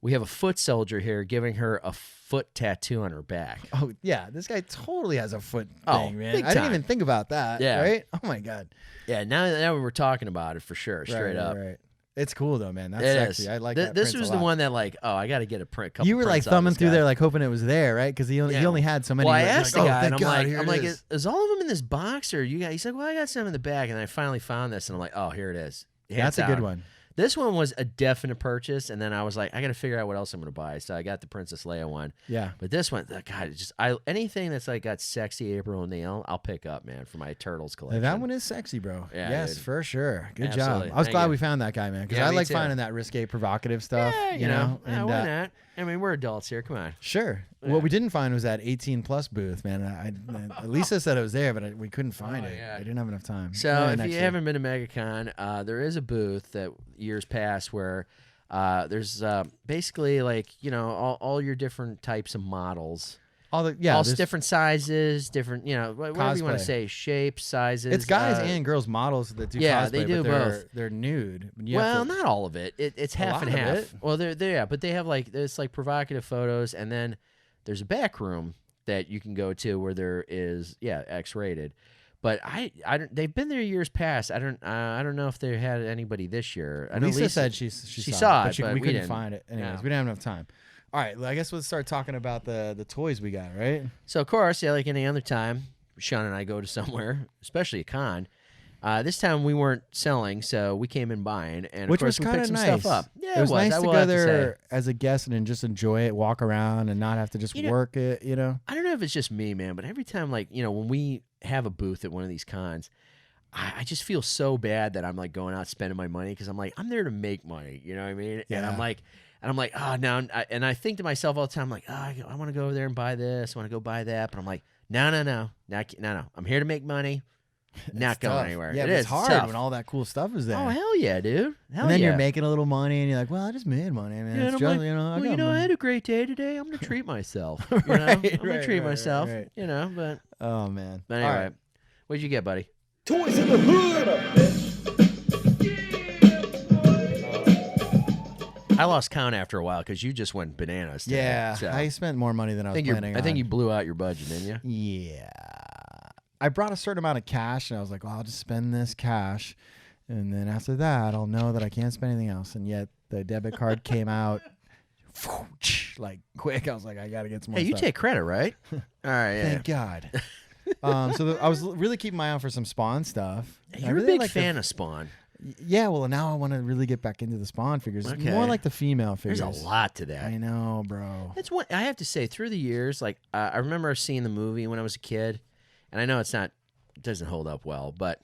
we have a foot soldier here giving her a foot tattoo on her back. Oh yeah, this guy totally has a foot Oh, thing, man. big I didn't time. even think about that. Yeah. Right? Oh my god. Yeah, now we're talking about it for sure, straight up. Right. It's cool though, man. That's It sexy. is. I like This that. Prints was a the lot. one that like, oh, I got to get a print. Couple You were like prints on thumbing this through guy. there, like hoping it was there, right? Because he only had so many. Well, I like, asked like, the oh, guy, thank and God, here I'm it like, is. is all of them in this box, or you guys? He's like, well, I got some in the bag, and I finally found this, and I'm like, oh, here it is. That's a good one. This one was a definite purchase, and then I was like, I got to figure out what else I'm going to buy. So I got the Princess Leia one. Yeah. But this one, God, it's just anything that's like got sexy April O'Neil, I'll pick up, man, for my Turtles collection. That one is sexy, bro. Yeah, yes, dude. for sure. Good Absolutely. job. I was Thank glad you. we found that guy, man, because Yeah, I me like too. finding that risque, provocative stuff. Yeah, you know, yeah, why not? I mean, we're adults here. Come on. Sure. Yeah. What we didn't find was that 18 plus booth, man. Lisa said it was there, but we couldn't find it. yeah. I didn't have enough time. So Yeah, if next you year. haven't been to Megacon, there is a booth that years past where there's basically like all your different types of models, all there's different sizes, different whatever you want to Cosplay. say, shapes, sizes. It's guys and girls models that do yeah, cosplay, they do but they're, both. They're nude. You Well, have to- not all of it. It's half lot and of half. it. Well, they're but they have it's like provocative photos, and then there's a back room that you can go to where there is X-rated. But I don't. They've been there years past. I don't know if they had anybody this year. I know Lisa said she saw it, it, but we we couldn't didn't. find it. Anyways, Yeah. we didn't have enough time. All right, well, I guess we'll start talking about the toys we got, right? So of course, like any other time, Sean and I go to somewhere, especially a con. This time we weren't selling, so we came in buying, and Which of course was we kind picked of some nice. stuff up. Yeah, it was nice I to will go have to say. there as a guest and then just enjoy it, walk around, and not have to just work it. You know, I don't know if it's just me, man, but every time, when we have a booth at one of these cons, I just feel so bad that I'm like going out spending my money because I'm like, I'm there to make money. You know what I mean? Yeah. And I'm like, oh, no. And I think to myself all the time, like, oh, I want to go over there and buy this. I want to go buy that. But I'm like, no. I'm here to make money. Not It's going tough. anywhere. Yeah, It but is. it's hard tough. when all that cool stuff is there. Oh, hell yeah, dude. Hell and then yeah. you're making a little money, and you're like, well, I just made money, man. Yeah, It's and just, I'm like, I well, got I money. had a great day today. I'm going to treat myself. Right, I'm going to right, treat right, myself, right. but Oh man. anyway. All right. What'd you get, buddy? Toys in the hood, I lost count after a while because you just went bananas. Today, Yeah, so. I spent more money than I was planning on. I think you blew out your budget, didn't you? Yeah. I brought a certain amount of cash, and I was like, well, I'll just spend this cash. And then after that, I'll know that I can't spend anything else. And yet the debit card came out like quick. I was like, I got to get some more Hey, you stuff. take credit, right? All right, yeah. Thank God. I was really keeping my eye out for some Spawn stuff. I You're really a big like fan of Spawn. Yeah, well, now I want to really get back into the Spawn figures. Okay. More like the female figures. There's a lot to that. I know, bro. That's what I have to say. Through the years, like I remember seeing the movie when I was a kid, and I know it doesn't hold up well, but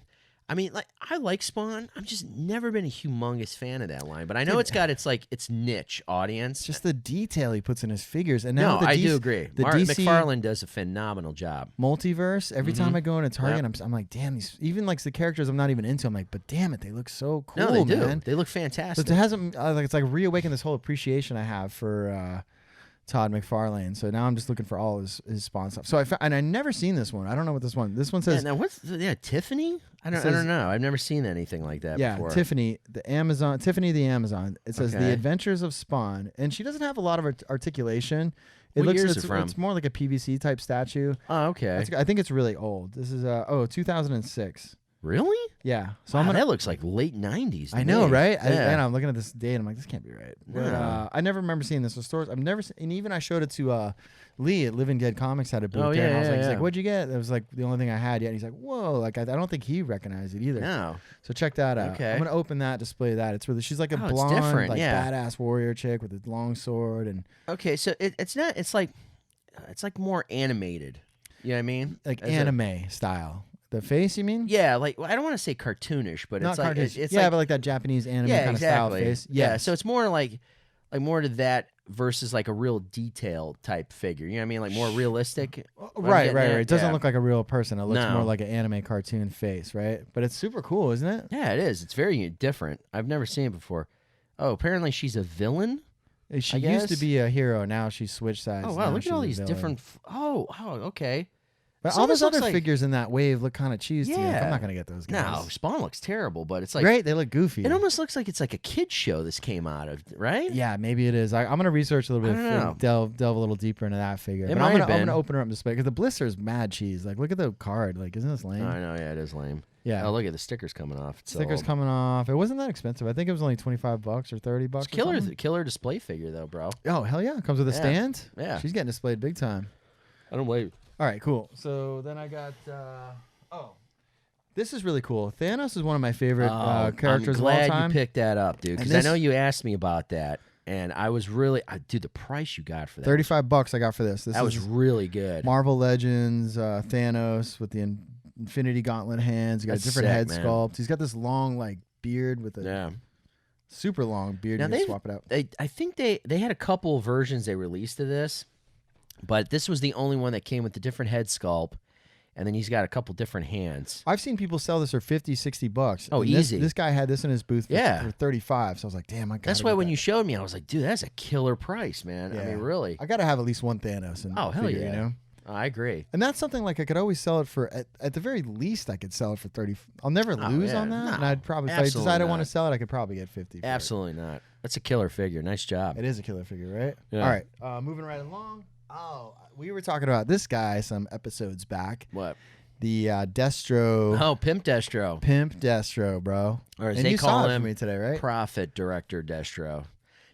I mean, like I like Spawn. I've just never been a humongous fan of that line, but I know it's got its niche audience. Just the detail he puts in his figures. And now no, the I DC do agree. The DC McFarlane does a phenomenal job. Multiverse. Every time I go into Target, Yep. I'm like, damn, these even like the characters I'm not even into. I'm like, but damn it, they look so cool, No, they do. man. They look fantastic. But it hasn't it's like reawakened this whole appreciation I have for Todd McFarlane. So now I'm just looking for all his Spawn stuff. So I never seen this one. I don't know what this one. This one says. Yeah, now Tiffany? I don't know. I've never seen anything like that before. Tiffany the Amazon. It says The Adventures of Spawn, and she doesn't have a lot of articulation. What year is it from? It's more like a PVC type statue. Oh, okay. I think it's really old. This is 2006. Really? Yeah. So Wow, that looks like late 90s. I know, right? Yeah. I'm looking at this date. I'm like, this can't be right. But No. I never remember seeing this in stores. I've never seen, and even I showed it to Lee at Living Dead Comics had a booth there. And I was like, he's like, what'd you get? That was like the only thing I had yet. And he's like, whoa. Like I don't think he recognized it either. No. So check that out. Okay. I'm gonna open that, display that. It's really she's like a blonde, different, like badass warrior chick with a long sword and Okay, so it's not. It's like more animated. You know what I mean? like anime style. The face, you mean? Yeah, like I don't want to say cartoonish, but Not it's like cartoonish. it's yeah, like, but like that Japanese anime yeah, kind of style exactly. face. Yeah, so it's more like more to that versus like a real detail type figure. You know what I mean? Like more realistic. Right. It doesn't Yeah. look like a real person. It looks No. more like an anime cartoon face, right? But it's super cool, isn't it? Yeah, it is. It's very different. I've never seen it before. Oh, apparently she's a villain. She I used to guess. be a hero. Now she's switched sides. Oh wow, Now look she's at all a these villain. different. Oh, okay. But Some all of this those other looks like- figures in that wave look kind of cheesy. Like, Yeah. I'm not gonna get those guys. No, Spawn looks terrible, but it's like Great, they look goofy. It almost looks like it's like a kid's show this came out of, right? Yeah, maybe it is. I'm gonna research a little bit, I don't know. delve a little deeper into that figure. It But might I'm have gonna been. open her up and display because the blister's mad cheese. Like, look at the card. Like, isn't this lame? Oh, I know. Yeah, it is lame. Yeah. Oh, look at the stickers coming off. It's so Stickers old. coming off. It wasn't that expensive. I think it was only $25 or $30. It's killer display figure though, bro. Oh hell yeah! It comes with a Yeah. stand. Yeah. She's getting displayed big time. I don't believe. All right, cool. So then I got. This is really cool. Thanos is one of my favorite characters I'm of all glad time. you picked that up, dude. And Because I this- know you asked me about that, and I was really, dude, the price you got for that. $35 I got for this. This That was is really good. Marvel Legends Thanos with the Infinity Gauntlet hands. He got That's a different sick, head man. sculpt. He's got this long like beard with a Yeah. super long beard. Now You can they've- swap it out. I think they had a couple versions they released of this, but this was the only one that came with the different head sculpt, and then he's got a couple different hands. I've seen people sell this for $50, $60. Oh, And this- easy. This guy had this in his booth Yeah. for $35. So I was like, damn, I got. That's why when you showed me, I was like, dude, that's a killer price, man. I mean, really. I got to have at least one Thanos. In Oh, hell figure, yeah. You know? Oh, I agree. And that's something like I could always sell it for at the very least I could sell it for 30. I'll never lose yeah. on that. No, and I'd probably if I absolutely decided I want to not. sell it, I could probably get 50. For it. Absolutely not. That's a killer figure. Nice job. It is a killer figure, right? Yeah. All right. Moving right along. Oh, we were talking about this guy some episodes back. What? The Destro Oh, Pimp Destro. Pimp Destro, bro. Or as and they you call saw it him, for me today, right? Profit Director Destro.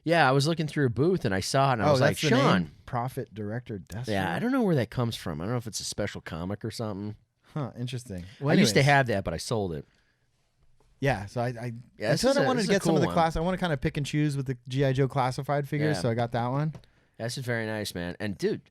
Yeah, I was looking through a booth and I saw it and I was like, that's the Sean. name? Profit Director Destro. Yeah, I don't know where that comes from. I don't know if it's a special comic or something. Huh, interesting. Well, I used to anyways. have that, but I sold it. Yeah, so I Yeah, I this said is I a- wanted this to is a get some of cool the one. class. I want to kind of pick and choose with the G.I. Joe classified figures, Yeah. so I got that one. This is very nice, man. And dude,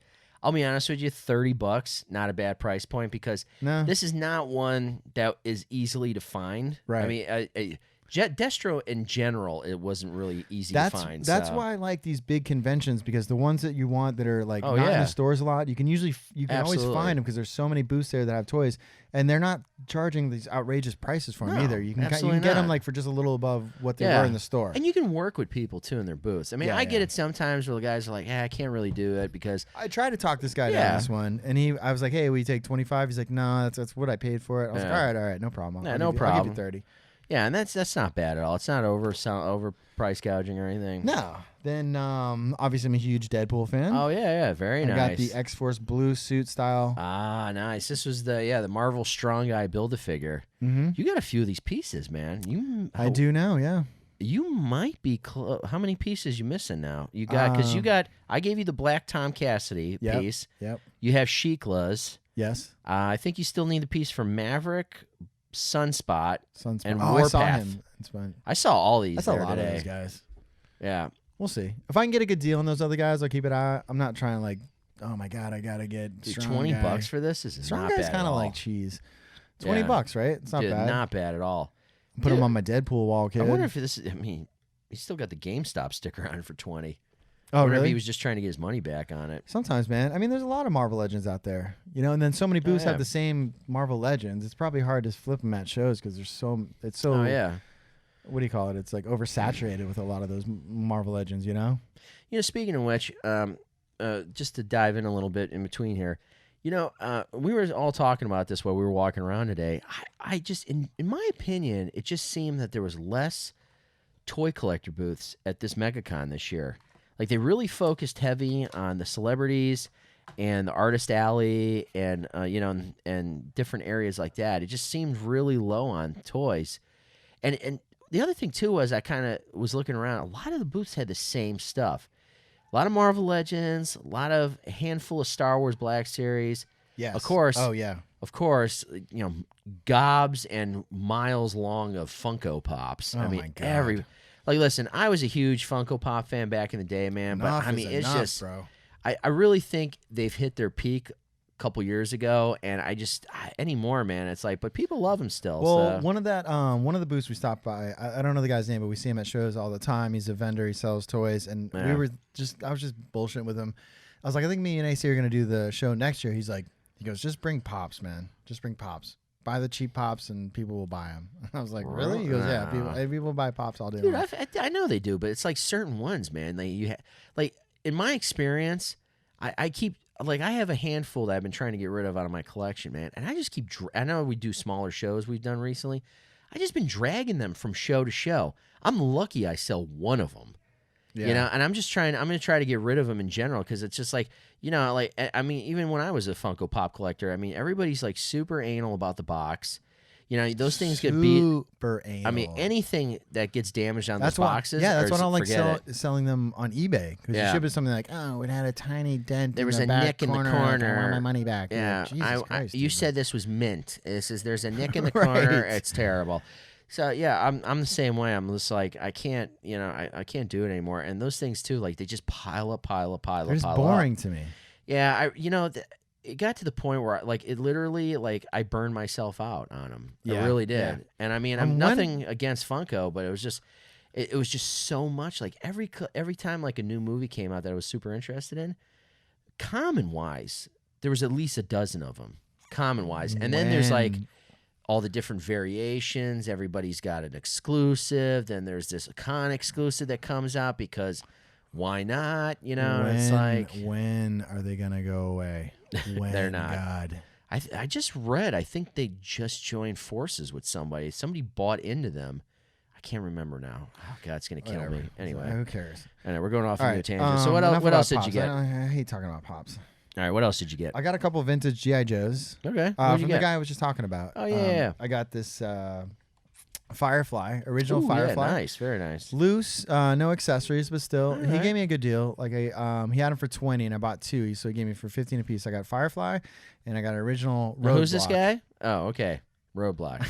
I'll be honest with you, $30, not a bad price point because No. this is not one that is easily to find. Right. I mean, Destro in general, it wasn't really easy That's to find. that's so. why I like these big conventions because the ones that you want that are like Oh, not in yeah. the stores a lot, you can usually always Absolutely. find them because there's so many booths there that have toys, and they're not charging these outrageous prices for them No, either. You can absolutely get them not. like for just a little above what they Yeah. were in the store. And you can work with people too in their booths. I mean, Yeah, I get yeah. it sometimes where the guys are like, I can't really do it because I tried to talk this guy down Yeah. this one, and I was like, "Hey, we take 25." He's like, "No, that's what I paid for it." I was Yeah. like, "All right, no problem. Yeah, I'll no give you- I'll give you problem. 30." yeah, and that's not bad at all. It's not over price gouging or anything. No. Then obviously I'm a huge Deadpool fan. Oh yeah, very I nice. got the X-Force blue suit style. Ah, nice. This was the Marvel Strong Guy Build-A-Figure. Mm-hmm. You got a few of these pieces, man. I do now, yeah. You might be close. How many pieces you missing now? You got because you got. I gave you the black Tom Cassidy Yep. piece. Yep. You have Sheikla's. Yes. I think you still need the piece from Maverick, Sunspot, Sunspot. and I saw Warpath. him. It's fine. I saw all these. That's a there lot today. of those guys. Yeah. We'll see. If I can get a good deal on those other guys, I'll keep it out. I'm not trying to like, oh my god, I gotta get Dude, strong 20 guy. bucks for this is Strong not guy's bad at kind of all. like cheese. 20 Yeah. bucks, right? It's not Dude, bad. not bad at all. Put Dude, him on my Deadpool wall, kid. I wonder if this is. I mean, he still got the GameStop sticker on it for 20. I oh wonder if really? he was just trying to get his money back on it. Sometimes, man. I mean, there's a lot of Marvel Legends out there, and then so many booths yeah. have the same Marvel Legends. It's probably hard to flip them at shows because it's so. Oh yeah. What do you call it? It's like oversaturated with a lot of those Marvel Legends, You know, speaking of which, just to dive in a little bit in between here, we were all talking about this while we were walking around today. I just, in my opinion, it just seemed that there was less toy collector booths at this Megacon this year. Like, they really focused heavy on the celebrities and the artist alley and, and different areas like that. It just seemed really low on toys. And the other thing, too, was I kind of was looking around. A lot of the booths had the same stuff. A lot of Marvel Legends, a handful of Star Wars Black Series. Yes. Of course. Oh, yeah. Of course, gobs and miles long of Funko Pops. Oh, my God. Listen, I was a huge Funko Pop fan back in the day, man. Enough but, is it's enough, just, bro. I really think they've hit their peak a couple years ago, and anymore, man, it's like, but people love them still. Well, so. one of the booths we stopped by, I don't know the guy's name, but we see him at shows all the time. He's a vendor. He sells toys, and I was just bullshitting with him. I was like, I think me and AC are gonna do the show next year. He goes, just bring pops, man. Just bring pops. Buy the cheap pops, and people will buy them. I was like, really? He goes, yeah. People buy pops all day Dude, long. I know they do, but it's like certain ones, man. In my experience, I keep. I have a handful that I've been trying to get rid of out of my collection, man. And I just keep... I know we do smaller shows we've done recently. I just been dragging them from show to show. I'm lucky I sell one of them. Yeah. And I'm going to try to get rid of them in general because it's just like, even when I was a Funko Pop collector, everybody's like super anal about the box. Those things get beat. Super anal. Anything that gets damaged on those boxes. Yeah, that's why I don't like selling them on eBay. Because you ship it something like, oh, it had a tiny dent. There was a back nick in the corner. corner. I want my money back. Yeah, Jesus Christ, you said this was mint. There's a nick in the corner. It's terrible. So yeah, I'm the same way. I'm just like, I can't, I can't do it anymore. And those things too, like they just pile up. They're just boring to me. Yeah, it got to the point where it literally I burned myself out on them. Yeah, I really did. Yeah. And I'm nothing against Funko, but it was just it was just so much. Like every time a new movie came out that I was super interested in, common wise, there was at least a dozen of them. Common wise, and then there's all the different variations. Everybody's got an exclusive. Then there's this con exclusive that comes out because why not? It's like, when are they gonna go away? When? They're not. God. I just read. I think they just joined forces with somebody. Somebody bought into them. I can't remember now. Oh God, it's gonna kill me. Anyway, who cares? Anyway, we're going off on a tangent. So So what else did you get? I hate talking about pops. All right, what else did you get? I got a couple of vintage G.I. Joes. Okay. From the guy I was just talking about. Oh yeah. I got this Firefly, original Firefly. Yeah, nice, very nice. Loose, no accessories, but still, All he right. gave me a good deal. He had them for 20, and I bought 2, so he gave me for 15 a piece. I got Firefly, and I got an original Roadblock. Who's this guy? Oh, okay. Roadblock.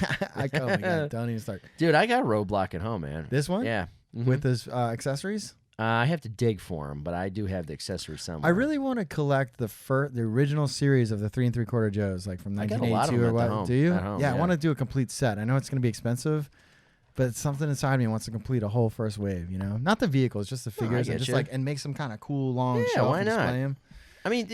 Oh my God, don't even start. Dude, I got Roadblock at home, man. This one? Yeah. Mhm. With his accessories? I have to dig for him, but I do have the accessories somewhere. I really want to collect the original series of the 3 3/4 Joes, like from I got a lot of 1982 or them at what? home. Do you? At home, yeah, I yeah. want to do a complete set. I know it's going to be expensive, but something inside me wants to complete a whole first wave. Not the vehicles, just the figures, and get just you. and make some kind of cool long Yeah, shelf why and not? display 'em. I mean,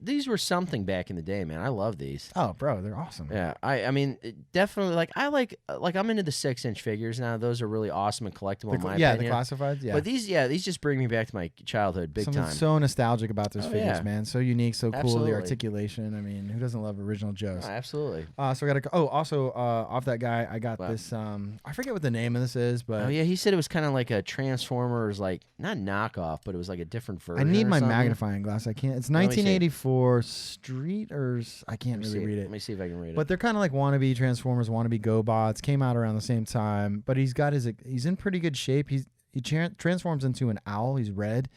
these were something back in the day, man. I love these. Oh, bro, they're awesome. Yeah, I mean, definitely. I'm into the 6-inch figures now. Those are really awesome and collectible in my the opinion. classifieds. Yeah, But these just bring me back to my childhood, big something time. so nostalgic about those figures, yeah. man. So unique, so cool. Absolutely. The articulation. I mean, who doesn't love original Joes? Oh, absolutely. So I got to. Also off that guy, I got this. I forget what the name of this is, but Oh yeah, he said it was kind of like a Transformers, not knockoff, but it was like a different I version. need or my something. magnifying glass. I can't. It's Let me see. 1984 Street, or I can't really read Let it. me see if I can read it. But they're kind of like wannabe Transformers, wannabe GoBots. Came out around the same time, but he's in pretty good shape. He transforms into an owl. He's red,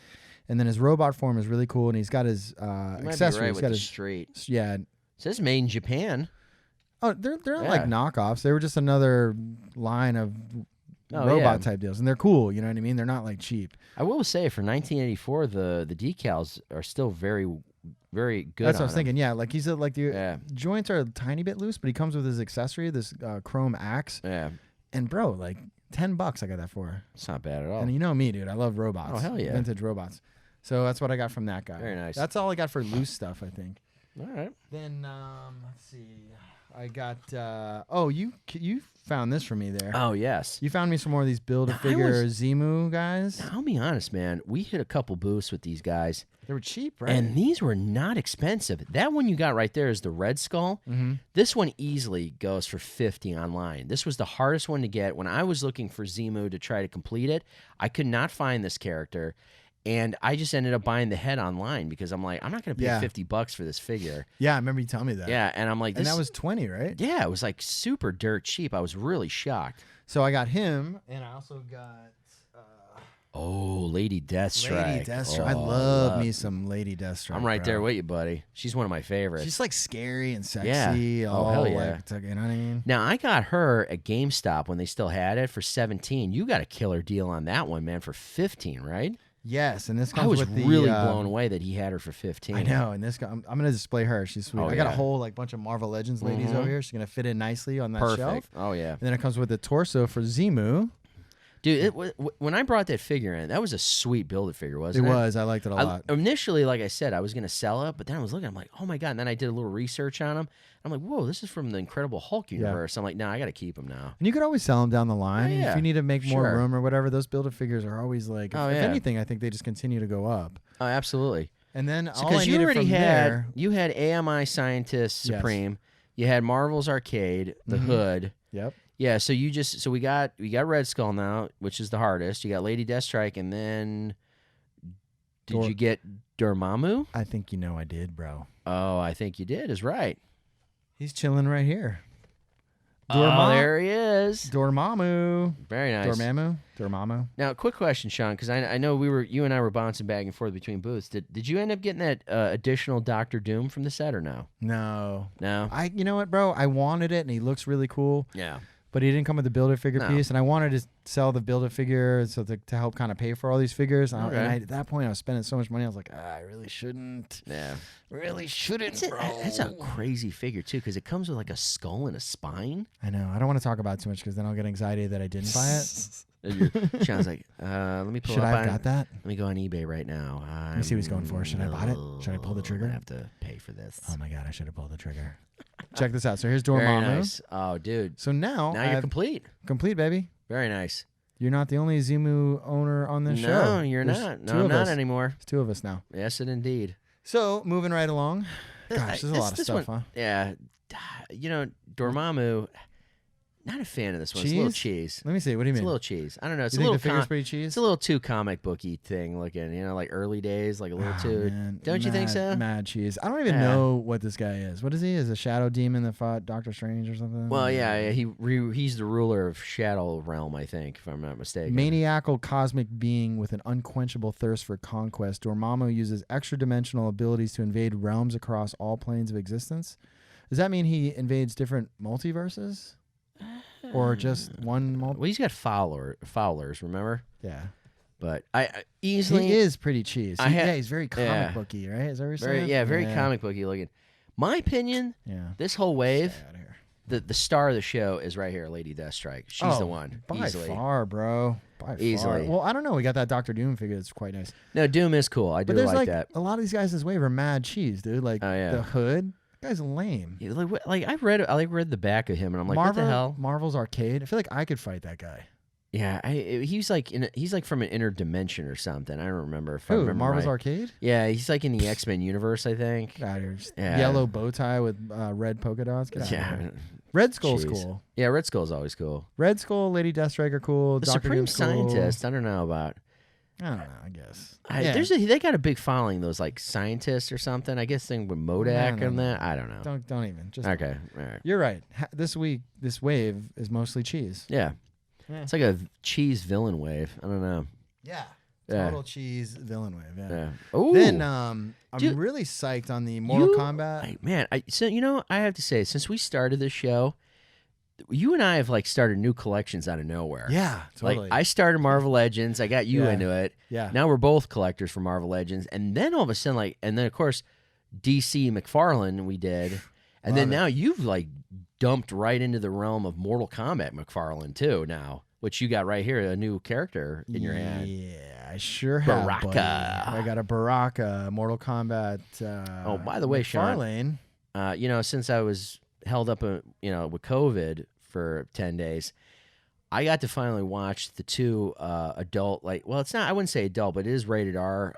and then his robot form is really cool. And he's got his You might be accessories. right He's with got the his street. yeah. It says made in Japan. Oh, they're not like knockoffs. They were just another line of robot type deals, and they're cool. You know what I mean? They're not like cheap. I will say for 1984, the decals are still very, very good. That's what I was on thinking. Yeah, like he's the Yeah. joints are a tiny bit loose, but he comes with his accessory, this chrome axe. Yeah, And bro, like $10 I got that for. it's not bad at all. And you know me, dude. I love robots. Oh, hell yeah. Vintage robots. So that's what I got from that guy. Very nice. That's all I got for loose stuff, I think. All right. Then let's see. I got you found this for me there. Oh, yes. You found me some more of these Build-A-Figure Zemu guys. Now, I'll be honest, man. We hit a couple booths with these guys. They were cheap, right? And these were not expensive. That one you got right there is the Red Skull. Mm-hmm. This one easily goes for $50 online. This was the hardest one to get. When I was looking for Zemu to try to complete it, I could not find this character. And I just ended up buying the head online because I'm like, I'm not going to pay $50 for this figure. Yeah, I remember you telling me that. Yeah, and I'm like, and that was 20, right? Yeah, it was like super dirt cheap. I was really shocked. So I got him, and I also got... Lady Deathstrike. Lady Deathstrike. Oh, I love me some Lady Deathstrike. I'm right there with you, buddy. She's one of my favorites. She's like scary and sexy. Yeah. Oh, hell yeah. Like, you know what I mean? Now, I got her at GameStop when they still had it for $17. You got a killer deal on that one, man, for $15, right? Yes, and this comes I was with the, really blown away that he had her for $15. I know, and this I'm going to display her. She's sweet. I got a whole like bunch of Marvel Legends ladies over here. She's going to fit in nicely on that shelf. Oh, yeah. And then it comes with the torso for Zemu. Dude, when I brought that figure in, that was a sweet Build-A-Figure, wasn't it? It was. I liked it a lot. Initially, like I said, I was going to sell it, but then I was looking, I'm like, oh my God. And then I did a little research on him. I'm like, whoa, this is from the Incredible Hulk universe. I'm like, no, I got to keep him now. And you could always sell them down the line. Yeah, if you need to make more room or whatever, those Build-A-Figures are always like, if anything, I think they just continue to go up. Oh, absolutely. And then because you already had, you had AMI Scientist Supreme. You had Marvel's Arcade, the Hood. Yep. Yeah, so we got Red Skull now, which is the hardest. You got Lady Deathstrike, and then did you get Dormammu? I think you know I did, bro. Oh, I think you did. Is right. He's chilling right here. Oh, there he is. Dormammu. Very nice. Dormammu. Now, quick question, Sean, because I know you and I were bouncing back and forth between booths. Did you end up getting that additional Doctor Doom from the set or no? No. You know what, bro? I wanted it, and he looks really cool. Yeah. But he didn't come with the Build-A-Figure piece, and I wanted to sell the Build-A-Figure so to help kind of pay for all these figures. And at that point, I was spending so much money. I was like, I really shouldn't. Yeah, really shouldn't. That's a crazy figure too, because it comes with like a skull and a spine. I know. I don't want to talk about it too much because then I'll get anxiety that I didn't buy it. Sean's like, let me pull. Should up I have got that? Let me go on eBay right now. Let me see what he's going for. Should I buy it? Should I pull the trigger? I have to pay for this. Oh my God, I should have pulled the trigger. Check this out. So here's Dormammu. Very nice. Oh, dude. So now you're complete. Complete, baby. Very nice. You're not the only Zemu owner on this show. No, you're not. No, I'm not anymore. There's two of us now. Yes, and indeed. So moving right along. Gosh, there's a lot of stuff, huh? Yeah. You know, Dormammu. Not a fan of this one. Cheese? It's a little cheese. Let me see. What do you mean? It's a little cheese. I don't know. It's you a think little the figure's pretty cheese? It's a little too comic booky thing looking. You know, like early days, like a little too. Man. Don't you think so? Mad cheese. I don't even know what this guy is. What is he? Is a shadow demon that fought Doctor Strange or something? Well, yeah. He's the ruler of Shadow Realm, I think, if I'm not mistaken. Maniacal cosmic being with an unquenchable thirst for conquest, Dormammu uses extra-dimensional abilities to invade realms across all planes of existence. Does that mean he invades different multiverses? Or just one Well, he's got Fowlers, remember? Yeah. But I easily... He is pretty cheese. He's very comic booky, right? Is that what you're saying? Very comic booky looking. My opinion, this whole wave, the star of the show is right here, Lady Deathstrike. She's the one. By easily. far, bro. By easily. Far. Well, I don't know. We got that Doctor Doom figure that's quite nice. No, Doom is cool. I do like that. A lot of these guys this wave are mad cheese, dude. Like the Hood. Guy's lame. Yeah, like I read the back of him, and I'm like, what the hell? Marvel's Arcade. I feel like I could fight that guy. Yeah, he's like from an inner dimension or something. I don't remember if I Who? remember Marvel's right. Arcade? Yeah, he's like in the X-Men universe, I think. Yellow bow tie with red polka dots. Red Skull's cool. Yeah, Red Skull's always cool. Red Skull, Lady Deathstrike are cool. The Dr. Supreme Doom's Scientist, cool. I don't know about. I don't know, I guess. They got a big following, those like scientists or something. I guess thing with Modak and that. I don't know. Don't even. Just okay. All right. You're right. This wave is mostly cheese. Yeah. It's like a cheese villain wave. I don't know. Yeah. Total cheese villain wave. Yeah. Oh. Then I'm really psyched on the Mortal Kombat. Man, so I have to say, since we started this show, you and I have like started new collections out of nowhere. Yeah, totally. Like I started Marvel Legends. I got you into it. Yeah. Now we're both collectors for Marvel Legends, and then all of a sudden, and then of course, DC McFarlane we did, and then now you've like dumped right into the realm of Mortal Kombat McFarlane too. Now, which you got right here, a new character in your hand. Yeah, I sure have. Baraka. I got a Baraka Mortal Kombat. By the way, McFarlane. Sean, since I was held up, with COVID for 10 days. I got to finally watch the 2 adult, it's not, I wouldn't say adult, but it is rated R,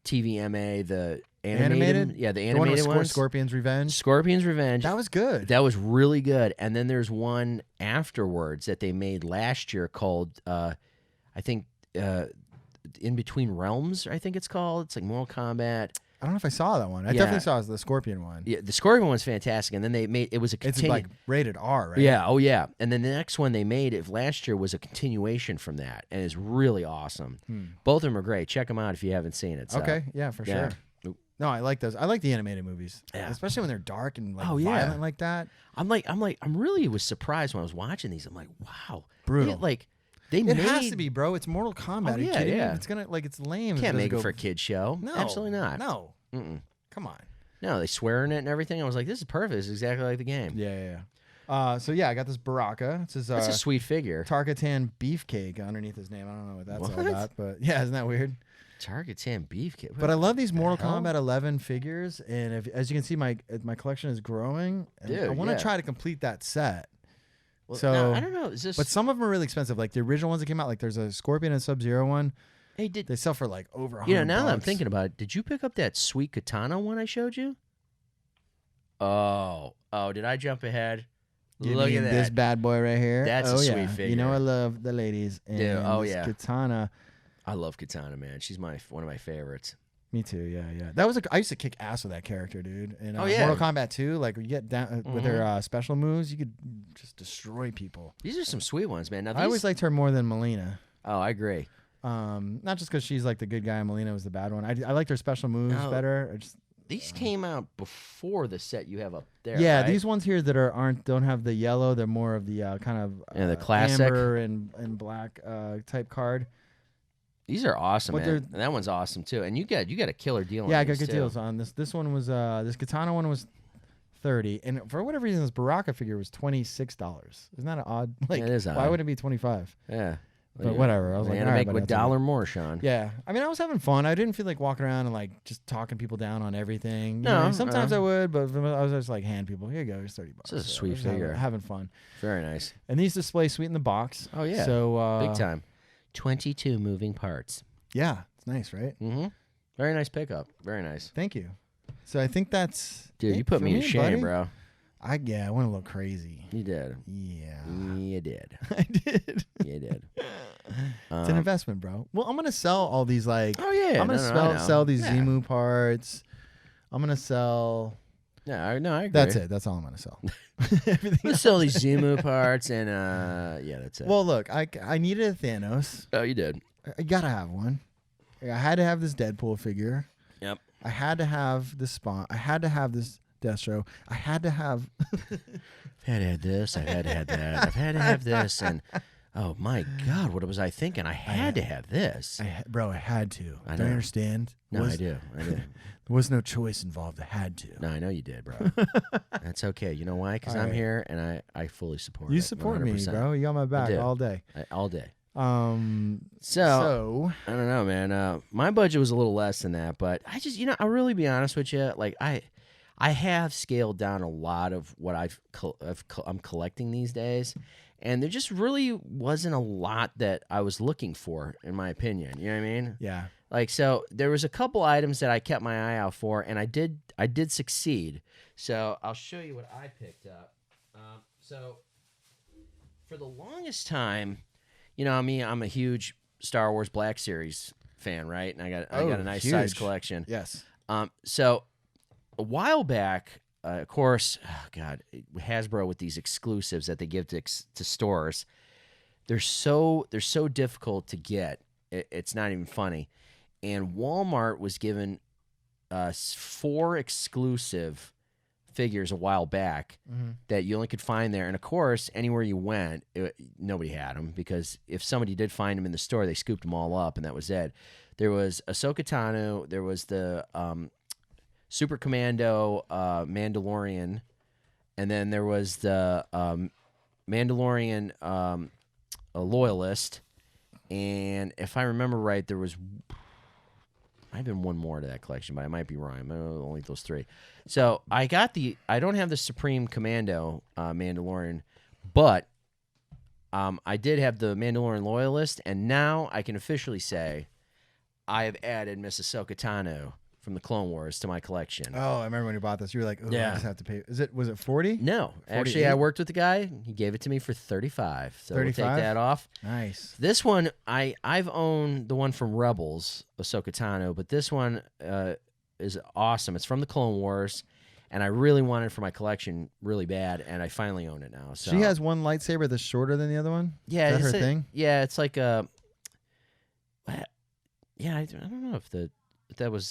TVMA, the animated? Yeah, the animated one. Scorpion's Revenge. Scorpion's Revenge. That was good. That was really good. And then there's one afterwards that they made last year called, I think, In Between Realms, I think it's called. It's like Mortal Kombat. I don't know if I saw that one. I definitely saw the Scorpion one. Yeah, the Scorpion one's fantastic. And then they made, it was a It's like rated R, right? Yeah, oh yeah. And then the next one they made last year was a continuation from that, and it's really awesome. Both of them are great. Check them out if you haven't seen it. So. Okay, yeah, for sure. No, I like those. I like the animated movies, especially when they're dark and violent like that. I'm really was surprised when I was watching these. I'm like, wow, brutal. It has to be, bro. It's Mortal Kombat. Are you kidding me? It's gonna it's lame. Can't make it for a kid show. No, absolutely not. No, come on. No, they swear in it and everything. I was like, this is perfect. This is exactly like the game. Yeah. So I got this Baraka. It's his, that's a sweet figure. Tarkatan Beefcake underneath his name. I don't know what that's all about, but yeah, isn't that weird? Tarkatan Beefcake. But I love these Mortal Kombat 11 figures, and as you can see, my collection is growing. And Dude, I want to try to complete that set. Well, so no, I don't know. But some of them are really expensive. Like the original ones that came out, like there's a Scorpion and Sub-Zero one. Hey, they sell for like over $100. Now that I'm thinking about it, did you pick up that sweet katana one I showed you? Oh, did I jump ahead? Look at that. This bad boy right here. That's a sweet figure. You know I love the ladies. And Dude, katana. I love katana, man. She's one of my favorites. Me too, yeah. That was I used to kick ass with that character, dude. In Mortal Kombat 2, like you get down with her special moves, you could just destroy people. These are some sweet ones, man. Now, I always liked her more than Melina. Oh, I agree. Not just because she's like the good guy and Melina was the bad one. I liked her special moves better. These came out before the set you have up there. Yeah, right? these ones here that don't have the yellow. They're more of the kind of the classic amber and black type card. These are awesome, man. And that one's awesome too. And you got a killer deal. Yeah, on I got these good deals on this. This one was this katana one was $30, and for whatever reason, this Baraka figure was $26. Isn't that an odd? Like, it is odd. Why would it be $25? Yeah, but whatever. I was like, make a $1 more, Sean. Yeah, I mean, I was having fun. I didn't feel like walking around and like just talking people down on everything. No, you know, sometimes I would, but I was just like, hand people, here you go, here's $30. This is a sweet figure. Having fun. Very nice. And these display sweet in the box. Oh yeah. So big time. 22 moving parts. Yeah, it's nice, right? Mm-hmm. Very nice pickup. Very nice. Thank you. So I think that's dude. You put me to shame, buddy. Bro. I went a little crazy. You did. Yeah. You did. I did. You did. It's an investment, bro. Well, I'm gonna sell all these like. Oh yeah. I'm gonna sell these Zemu parts. I'm gonna sell. Yeah, I agree. That's it. That's all I'm gonna sell. Everything. Let's sell these Zemu parts and yeah, that's it. Well, look, I needed a Thanos. Oh, you did. I gotta have one. I had to have this Deadpool figure. Yep. I had to have this Spawn. I had to have this Destro. I had to have. I've had to have this. I've had to have that. I've had to have this. And oh my God, what was I thinking? I had to have this. Bro, I had to. I Don't know. you understand? No, I do. There was no choice involved. I had to. No, I know you did, bro. That's okay. You know why? Because I'm here and I fully support you it. support 100%. me, bro. You got my back all day. All day. So I don't know, man. My budget was a little less than that, but I just, I'll really be honest with you. Like I have scaled down a lot of what I'm collecting these days, and there just really wasn't a lot that I was looking for, in my opinion. You know what I mean? Yeah. Like, so there was a couple items that I kept my eye out for, and I did succeed. So I'll show you what I picked up. So for the longest time, I'm a huge Star Wars Black Series fan, right? And I got a nice size collection. Yes. So a while back, of course, Hasbro with these exclusives that they give to stores, they're so difficult to get. It's not even funny. And Walmart was given 4 exclusive figures a while back that you only could find there. And of course, anywhere you went, nobody had them, because if somebody did find them in the store, they scooped them all up, and that was it. There was Ahsoka Tano. There was the Super Commando Mandalorian, and then there was the Mandalorian a Loyalist, and if I remember right, there was might have been one more to that collection, but I might be wrong. Only those 3. So I don't have the Supreme Commando Mandalorian, But I did have the Mandalorian Loyalist, and now I can officially say I have added Miss Ahsoka Tano from the Clone Wars to my collection. Oh, I remember when you bought this. You were like, oh, Yeah. I just have to pay. Was it 40? No, 48? actually, I worked with the guy. He gave it to me for 35. So we'll take 35? that off. Nice. This one, I've owned the one from Rebels, Ahsoka Tano, but this one is awesome. It's from the Clone Wars, and I really want it for my collection really bad, and I finally own it now. So She has one lightsaber that's shorter than the other one? yeah, Is that her it's thing? Yeah, it's like a. Yeah, I don't know if that was.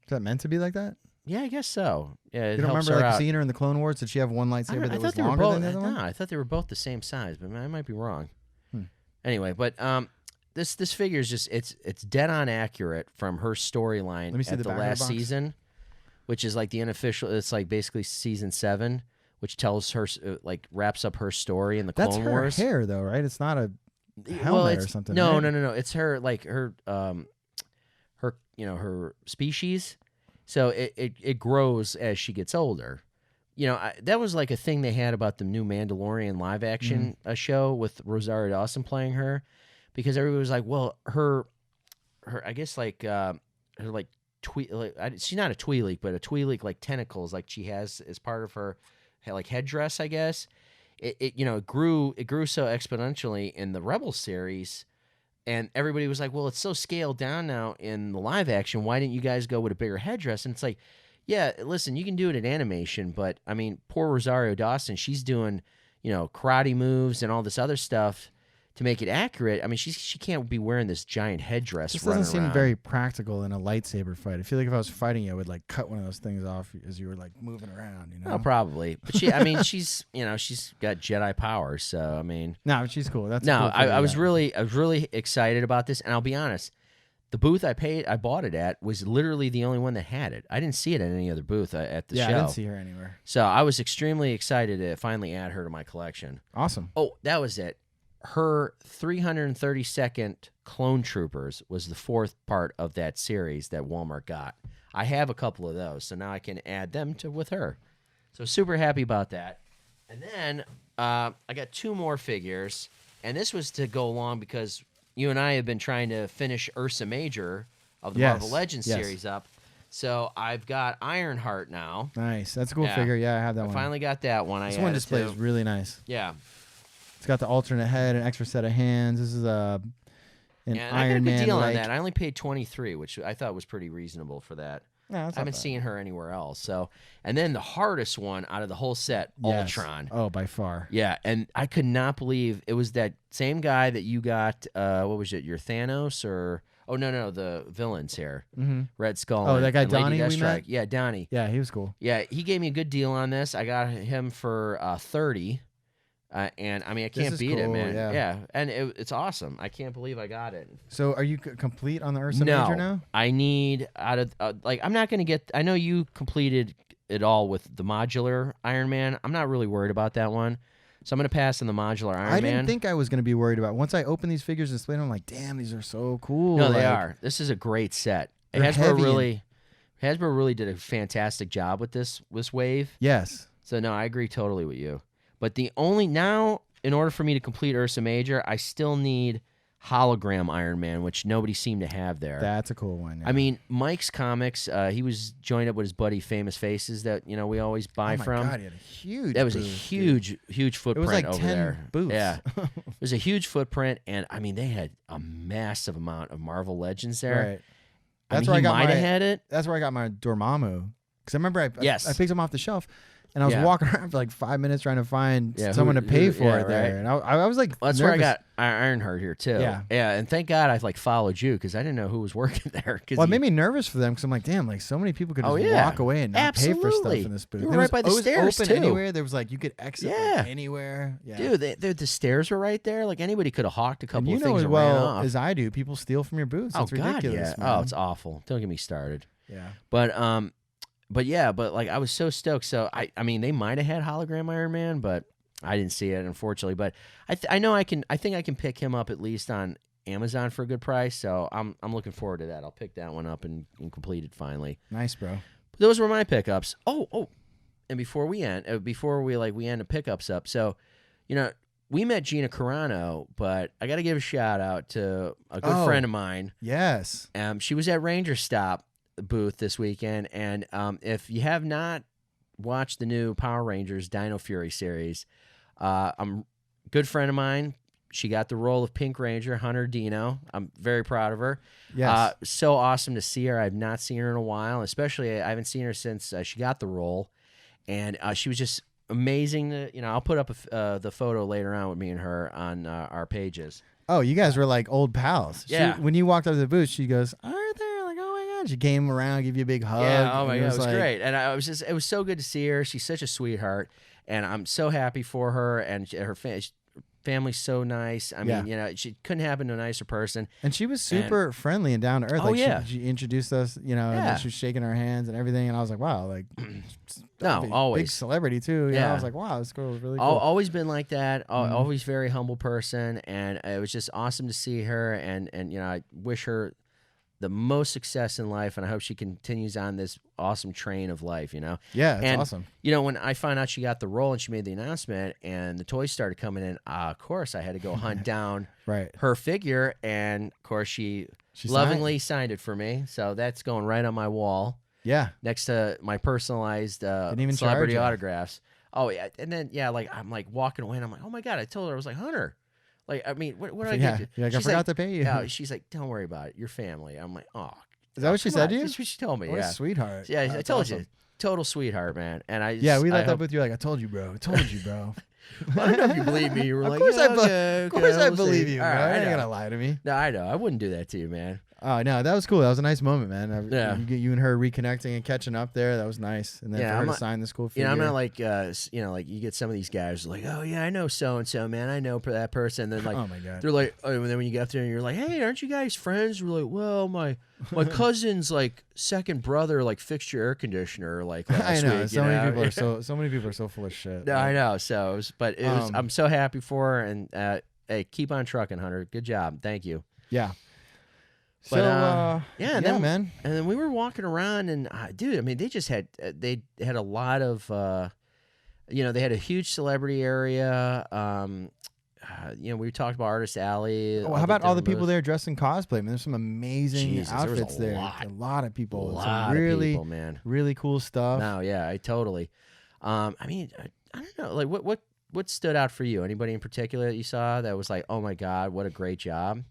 Is that meant to be like that? Yeah, I guess so. Yeah, it You don't helps remember her like out. seeing her in the Clone Wars? Did she have one lightsaber that was they were longer both, than the other one? No, I thought they were both the same size, but I might be wrong. Hmm. Anyway, but this figure is just it's dead on accurate from her storyline Let me see at the the back of the last box. season, which is like the unofficial. It's like basically season 7, which tells her like wraps up her story in the That's Clone her Wars. hair, though, right? It's not a helmet Well, or it's, something. no, right? no. It's her like her her species. So it grows as she gets older. That was like a thing they had about the new Mandalorian live action show with Rosario Dawson playing her, because everybody was like, well, her I guess like her like she's not a Twi'lek, but a Twi'lek like tentacles like she has as part of her like headdress, I guess. It grew so exponentially in the Rebel series. And everybody was like, well, it's so scaled down now in the live action. Why didn't you guys go with a bigger headdress? And it's like, yeah, listen, you can do it in animation, but, I mean, poor Rosario Dawson, she's doing, karate moves and all this other stuff to make it accurate. I mean, she can't be wearing this giant headdress This running doesn't seem around. very practical in a lightsaber fight. I feel like if I was fighting you, I would like cut one of those things off as you were like moving around, Oh, probably. But she's got Jedi powers, so, I mean. No, she's cool. That's No, cool I was really excited about this, and I'll be honest. The booth I bought it at was literally the only one that had it. I didn't see it at any other booth at the show. I didn't see her anywhere. So I was extremely excited to finally add her to my collection. Awesome. Oh, that was it. Her 332nd Clone Troopers was the 4th part of that series that Walmart got. I have a couple of those, so now I can add them with her. So super happy about that. And then I got 2 more figures, and this was to go along because you and I have been trying to finish Ursa Major of the Marvel Legends series up. So I've got Ironheart now. Nice. That's a cool Yeah. figure. Yeah, I have that I one. finally got that one. This one displays really nice. Yeah. It's got the alternate head, an extra set of hands. This is an Yeah, and Iron I got a good Man deal on like. that. I only paid $23, which I thought was pretty reasonable for that. Yeah, that's I not haven't bad. seen her anywhere else. So, and then the hardest one out of the whole set, Yes. Ultron. Oh, by far. Yeah, and I could not believe it was that same guy that you got. What was it? Your Thanos or? Oh no, the villains here. Mm-hmm. Red Skull. Oh, and- that guy and Lady Donnie we Deathstrike. met? Yeah, Donnie. Yeah, he was cool. Yeah, he gave me a good deal on this. I got him for 30. And I mean, I This can't is beat it, cool, man. yeah. And it's awesome. I can't believe I got it. So, are you complete on the Ursa Major now? I need out of I'm not gonna get. I know you completed it all with the modular Iron Man. I'm not really worried about that one, so I'm gonna pass on the modular Iron I Man. didn't think I was going to be worried about it. Once I open these figures and display them, I'm like, damn, these are so cool. No, they Like, are. This is a great set. They're Hasbro heavy really did a fantastic job with this wave. Yes. So no, I agree totally with you. But now, in order for me to complete Ursa Major, I still need hologram Iron Man, which nobody seemed to have there. That's a cool one. Yeah. I mean, Mike's Comics, he was joined up with his buddy Famous Faces that, we always buy oh my from. God, he had a huge That was a booth, huge It footprint was like over 10 there. booths. Yeah. It was a huge footprint, and, I mean, they had a massive amount of Marvel Legends there. Right. I That's mean, where I he got might my- have had it. That's where I got my Dormammu. Because I remember I picked them off the shelf, and I was Yeah. walking around for like 5 minutes trying to find Yeah, someone to pay for yeah, it there. right. And I was like, Well, that's where I nervous. got Ironheart here, too. Yeah. Yeah, and thank God I, followed you, because I didn't know who was working there. Well, it made me nervous for them because I'm like, damn, like so many people could just Oh, yeah. walk away and not pay for stuff Absolutely. in this booth. You were It right was- by the it was stairs, open too. anywhere. There was like you could exit Yeah. like, anywhere. Yeah. Dude, the stairs were right there. Like, anybody could have hawked a couple and you of know things as and ran well off. as I do, people steal from your booths. Oh, It's God, ridiculous. yeah. Man. Oh, it's awful. Don't get me started. yeah. But yeah, like I was so stoked. So I mean, they might have had hologram Iron Man, but I didn't see it, unfortunately. But I know I think I can pick him up at least on Amazon for a good price. So I'm looking forward to that. I'll pick that one up and complete it finally. Nice, bro. But those were my pickups. Oh, and before we end the pickups up. So, we met Gina Carano, but I got to give a shout out to a good friend of mine. Yes. She was at Ranger Stop booth this weekend, and if you have not watched the new Power Rangers Dino Fury series, good friend of mine. She got the role of Pink Ranger, Hunter Dino. I'm very proud of her. Yes. So awesome to see her. I've not seen her in a while, especially I haven't seen her since she got the role, and she was just amazing. I'll put up the photo later on with me and her on our pages. Oh, you guys were like old pals. Yeah. When you walked up to the booth, she goes, "Aren't there?" Like, oh my God. She came around, give you a big hug. Yeah. Oh my God, it was like, great. And it was so good to see her. She's such a sweetheart, and I'm so happy for her and her family's so nice. I mean, she couldn't happen to a nicer person. And she was super friendly and down to earth. Oh, yeah. She introduced us, and then she was shaking our hands and everything. And I was like, wow, like, always big celebrity too. Yeah. I was like, wow, this girl was really cool. Always been like that. Always very humble person, and it was just awesome to see her. And I wish her the most success in life, and I hope she continues on this awesome train of life, Yeah, it's awesome. When I found out she got the role and she made the announcement and the toys started coming in, of course I had to go hunt down her figure, and of course she lovingly signed it for me, so that's going right on my wall. Yeah. Next to my personalized celebrity autographs. Oh yeah, and then I'm like walking away and I'm like, oh my God, I told her, I was like, Hunter. Like, I mean, what did I get you? You're like, I forgot to pay you. Yeah, she's like, don't worry about it. Your family. I'm like, oh. Is that what she said to you? That's what she told me, What a sweetheart. Yeah, That's I told awesome. you. Total sweetheart, man. And I we left up with you like, I told you, bro. I told you, bro. Well, I don't know if you believe me. You were Of like, course of course I we'll believe see. you, All bro. right, I ain't gonna lie to me. No, I know. I wouldn't do that to you, man. Oh, no, that was cool. That was a nice moment, man. Yeah. You and her reconnecting and catching up there. That was nice. And then for her to sign this cool figure. I'm not like, like you get some of these guys like, oh, yeah, I know so-and-so, man. I know that person. And then, like, oh, my God. They're like, oh, and then when you get up there and you're like, hey, aren't you guys friends? We're like, well, my cousin's, like, second brother, like, fixed your air conditioner, like, last I know. week. So many people are so full of shit. No, I know. So, I'm so happy for her. And, hey, keep on trucking, Hunter. Good job. Thank you. Yeah. But, man. And then we were walking around, and dude, I mean, they just had a lot of, they had a huge celebrity area. We talked about Artist Alley. How about all the people there dressed in cosplay? I mean, there's some amazing outfits there. A lot of people. A lot of people, man. Really cool stuff. No, yeah, I totally. I mean, I don't know, like what stood out for you? Anybody in particular that you saw that was like, oh my God, what a great job?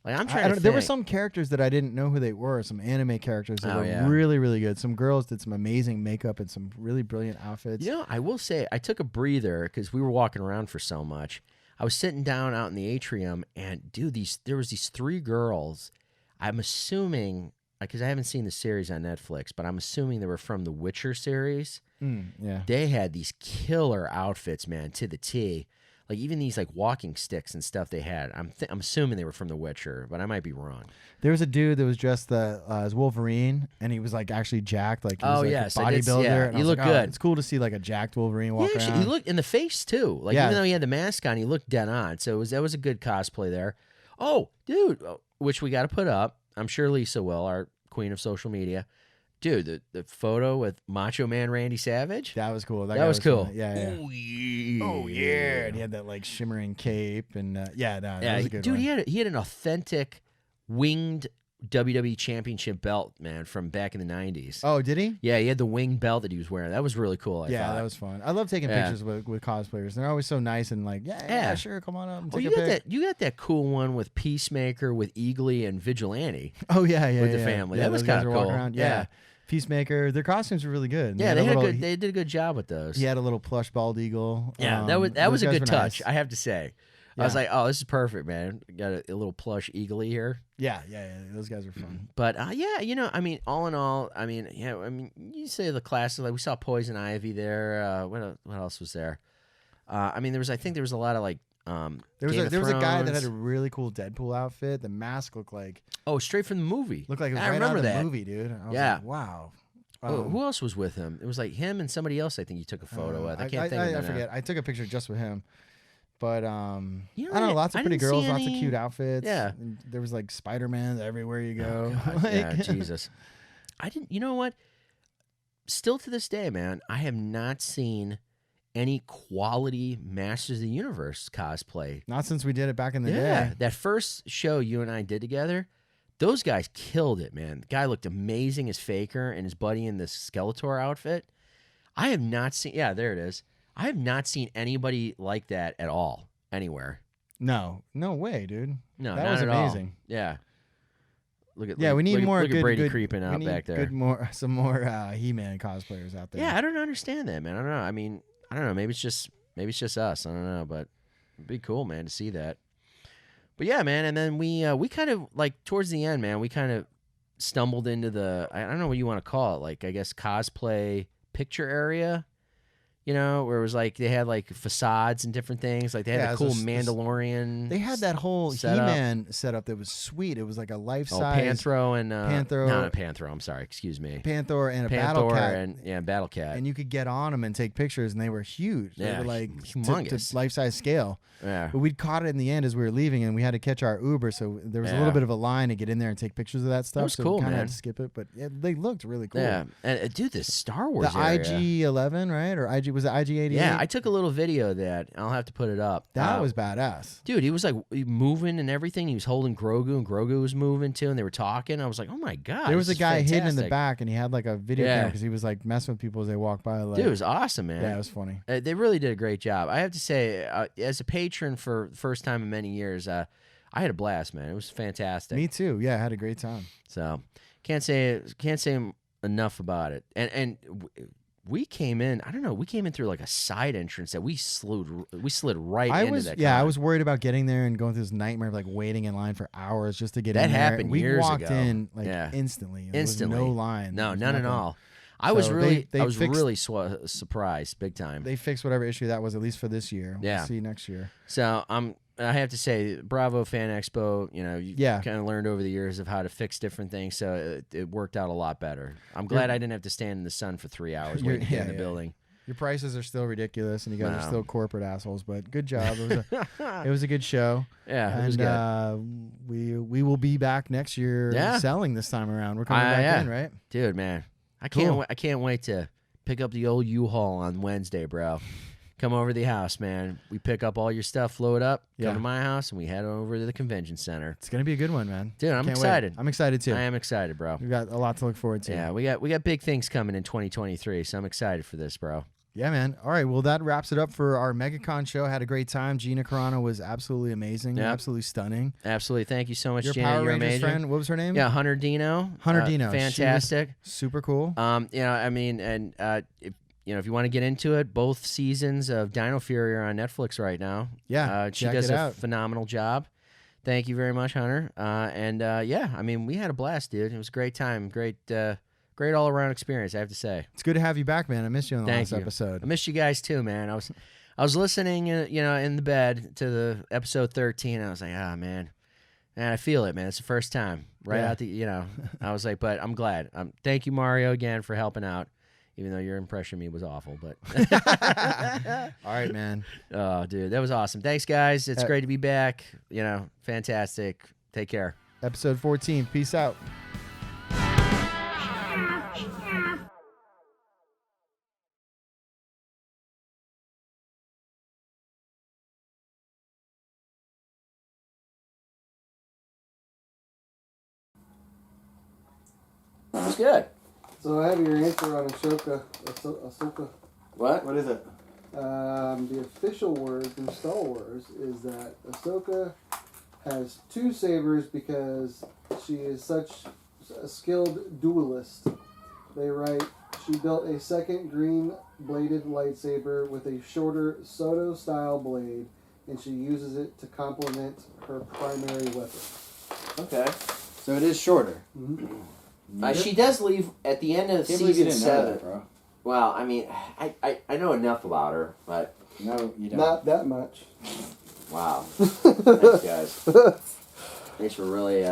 Like, I'm trying to think. There were some characters that I didn't know who they were. Some anime characters that were really, really good. Some girls did some amazing makeup and some really brilliant outfits. I will say I took a breather because we were walking around for so much. I was sitting down out in the atrium, and dude, there was these 3 girls. I'm assuming, because I haven't seen the series on Netflix, but I'm assuming they were from the Witcher series. Yeah, they had these killer outfits, man, to the T. Like, even these, like, walking sticks and stuff they had. I'm assuming they were from The Witcher, but I might be wrong. There was a dude that was dressed as Wolverine, and he was, like, actually jacked. Like, he was, a bodybuilder. Yeah, he looked good. It's cool to see, like, a jacked Wolverine walk around. He looked in the face, too. Like, even though he had the mask on, he looked dead on. So that was a good cosplay there. Oh, dude, which we got to put up. I'm sure Lisa will, our queen of social media. Dude, the photo with Macho Man Randy Savage. That was cool. That was cool. Fun. Yeah. Oh yeah. And he had that like shimmering cape, and that was a good dude, one. he had an authentic winged WWE Championship belt, man, from back in the 90s. Oh, did he? Yeah, he had the winged belt that he was wearing. That was really cool. I thought. That was fun. I love taking pictures with cosplayers. They're always so nice and like, yeah, sure, come on up and take a pic. You got that cool one with Peacemaker, with Eagly, and Vigilante. Oh yeah, with the family. That was kind of cool. Around. Yeah. Peacemaker, their costumes were really good. Yeah, they did a good job with those. He had a little plush bald eagle. Yeah, that was a good touch, nice. I have to say. Yeah. I was like, oh, this is perfect, man. Got a little plush eagly here. Yeah. Those guys are fun. But I mean, all in all, you say the classic. Like, we saw Poison Ivy there. What else was there? I mean, there was a lot of like. There was a guy that had a really cool Deadpool outfit. The mask looked like straight from the movie. Looked like it was I remember out of that the movie, dude. I was like, wow. Who else was with him? It was like him and somebody else. I think you took a photo with. I can't think of it. I forget. I took a picture just with him. But I don't know, know, lots of pretty girls, lots of cute outfits. Yeah, and there was like Spider-Man everywhere you go. Oh, God, yeah, Jesus. I didn't. You know what? Still to this day, man, I have not seen any quality Masters of the Universe cosplay. Not since we did it back in the Yeah, day. that first show you and I did together, those guys killed it, man. The guy looked amazing as Faker and his buddy in the Skeletor outfit. I have not seen, yeah, there it is. I have not seen anybody like that at all, anywhere. No way, dude. No, that not was at amazing. all. Yeah. We need more. Look at Brady creeping out back there. Some more He-Man cosplayers out there. Yeah, I don't understand that, man. I don't know. I mean, I don't know. Maybe it's just us. I don't know, but it'd be cool, man, to see that. But yeah, man. And then we kind of like towards the end, man. We kind of stumbled into the I don't know what you want to call it, like I guess cosplay picture area. You know, where it was like they had like facades and different things. Like they had the cool Mandalorian. They had that whole He-Man setup that was sweet. It was like a life-size Panthro and Panther. No, not Panthro. I'm sorry. Excuse me. Panther and a Battle Cat. And Battle Cat. And you could get on them and take pictures, and they were huge. Yeah, they were like humongous. to life-size scale. Yeah. But we'd caught it in the end as we were leaving, and we had to catch our Uber, so there was a little bit of a line to get in there and take pictures of that stuff. That was cool, we kind of man. had to skip it, but they looked really cool. Yeah, and dude, this Star Wars the area. IG-11, right? Or was it IG-88? Yeah, I took a little video of that. I'll have to put it up. That was badass. Dude, he was like moving and everything. He was holding Grogu, and Grogu was moving too, and they were talking. I was like, oh my God. There was a guy hidden in the fantastic. back, and he had like a video camera because he was like messing with people as they walked by. Like, Dude, it was awesome, man. yeah, it was funny. They really did a great job. I have to say, as a patron for the first time in many years, I had a blast, man. It was fantastic. Me too. Yeah, I had a great time. So can't say enough about it. And we came in. I don't know. We came in through like a side entrance that we slid right into that. Yeah, I con. was worried about getting there and going through this nightmare of like waiting in line for hours just to get That in there. happened We years walked ago. in like Yeah. instantly. Instantly. There was no line. No, There was none at nothing. all. I was So really, they I was fixed- really surprised, big time. They fixed whatever issue that was, at least for this year. Yeah. We'll see next year. So I have to say, Bravo Fan Expo. You know, you Yeah. kind of learned over the years of how to fix different things, so it worked out a lot better. I'm glad I didn't have to stand in the sun for 3 hours waiting to get in the building. Your prices are still ridiculous, and you guys are No. still corporate assholes. But good job. It was a good show. Yeah, it was And we will be back next year selling this time around. We're coming back in, right? Dude, man, I Cool. can't wait to pick up the old U-Haul on Wednesday, bro. Come over to the house, man. We pick up all your stuff, load up, come to my house, and we head over to the convention center. It's gonna be a good one, man. Dude, I'm Can't excited. wait. I'm excited too. I am excited, bro. We've got a lot to look forward to. Yeah, we got big things coming in 2023, so I'm excited for this, bro. Yeah, man. All right. Well, that wraps it up for our Megacon show. Had a great time. Gina Carano was absolutely amazing. Yeah. Absolutely stunning. Absolutely. Thank you so much, Your Gina. Power You're Rangers amazing. friend, what was her name? Yeah, Hunter Dino. Hunter Dino. Fantastic. Super cool. You know, I mean, and if you want to get into it, both seasons of Dino Fury are on Netflix right now. Yeah, she check does it a out. phenomenal job. Thank you very much, Hunter. Yeah, I mean, we had a blast, dude. It was a great time. Great all around experience, I have to say. It's good to have you back, man. I missed you on the last episode. I missed you guys too, man. I was listening, in the bed to the episode 13. I was like, man, I feel it, man. It's the first time, out the, I was like, but I'm glad. Thank you, Mario, again for helping out, even though your impression of me was awful. But all right, man. Oh, dude, that was awesome. Thanks, guys. It's great to be back. Fantastic. Take care. Episode 14. Peace out. That was good. So I have your answer on Ahsoka. What? What is it? The official words in Star Wars is that Ahsoka has 2 sabers because she is such a skilled duelist. They write, she built a second green-bladed lightsaber with a shorter Soto-style blade, and she uses it to complement her primary weapon. Okay. So it is shorter. Mm-hmm. She does leave at the end of season 7. bro. Well, I mean, I know enough about her, but No, you don't. Not that much. wow. Thanks, guys. Thanks for really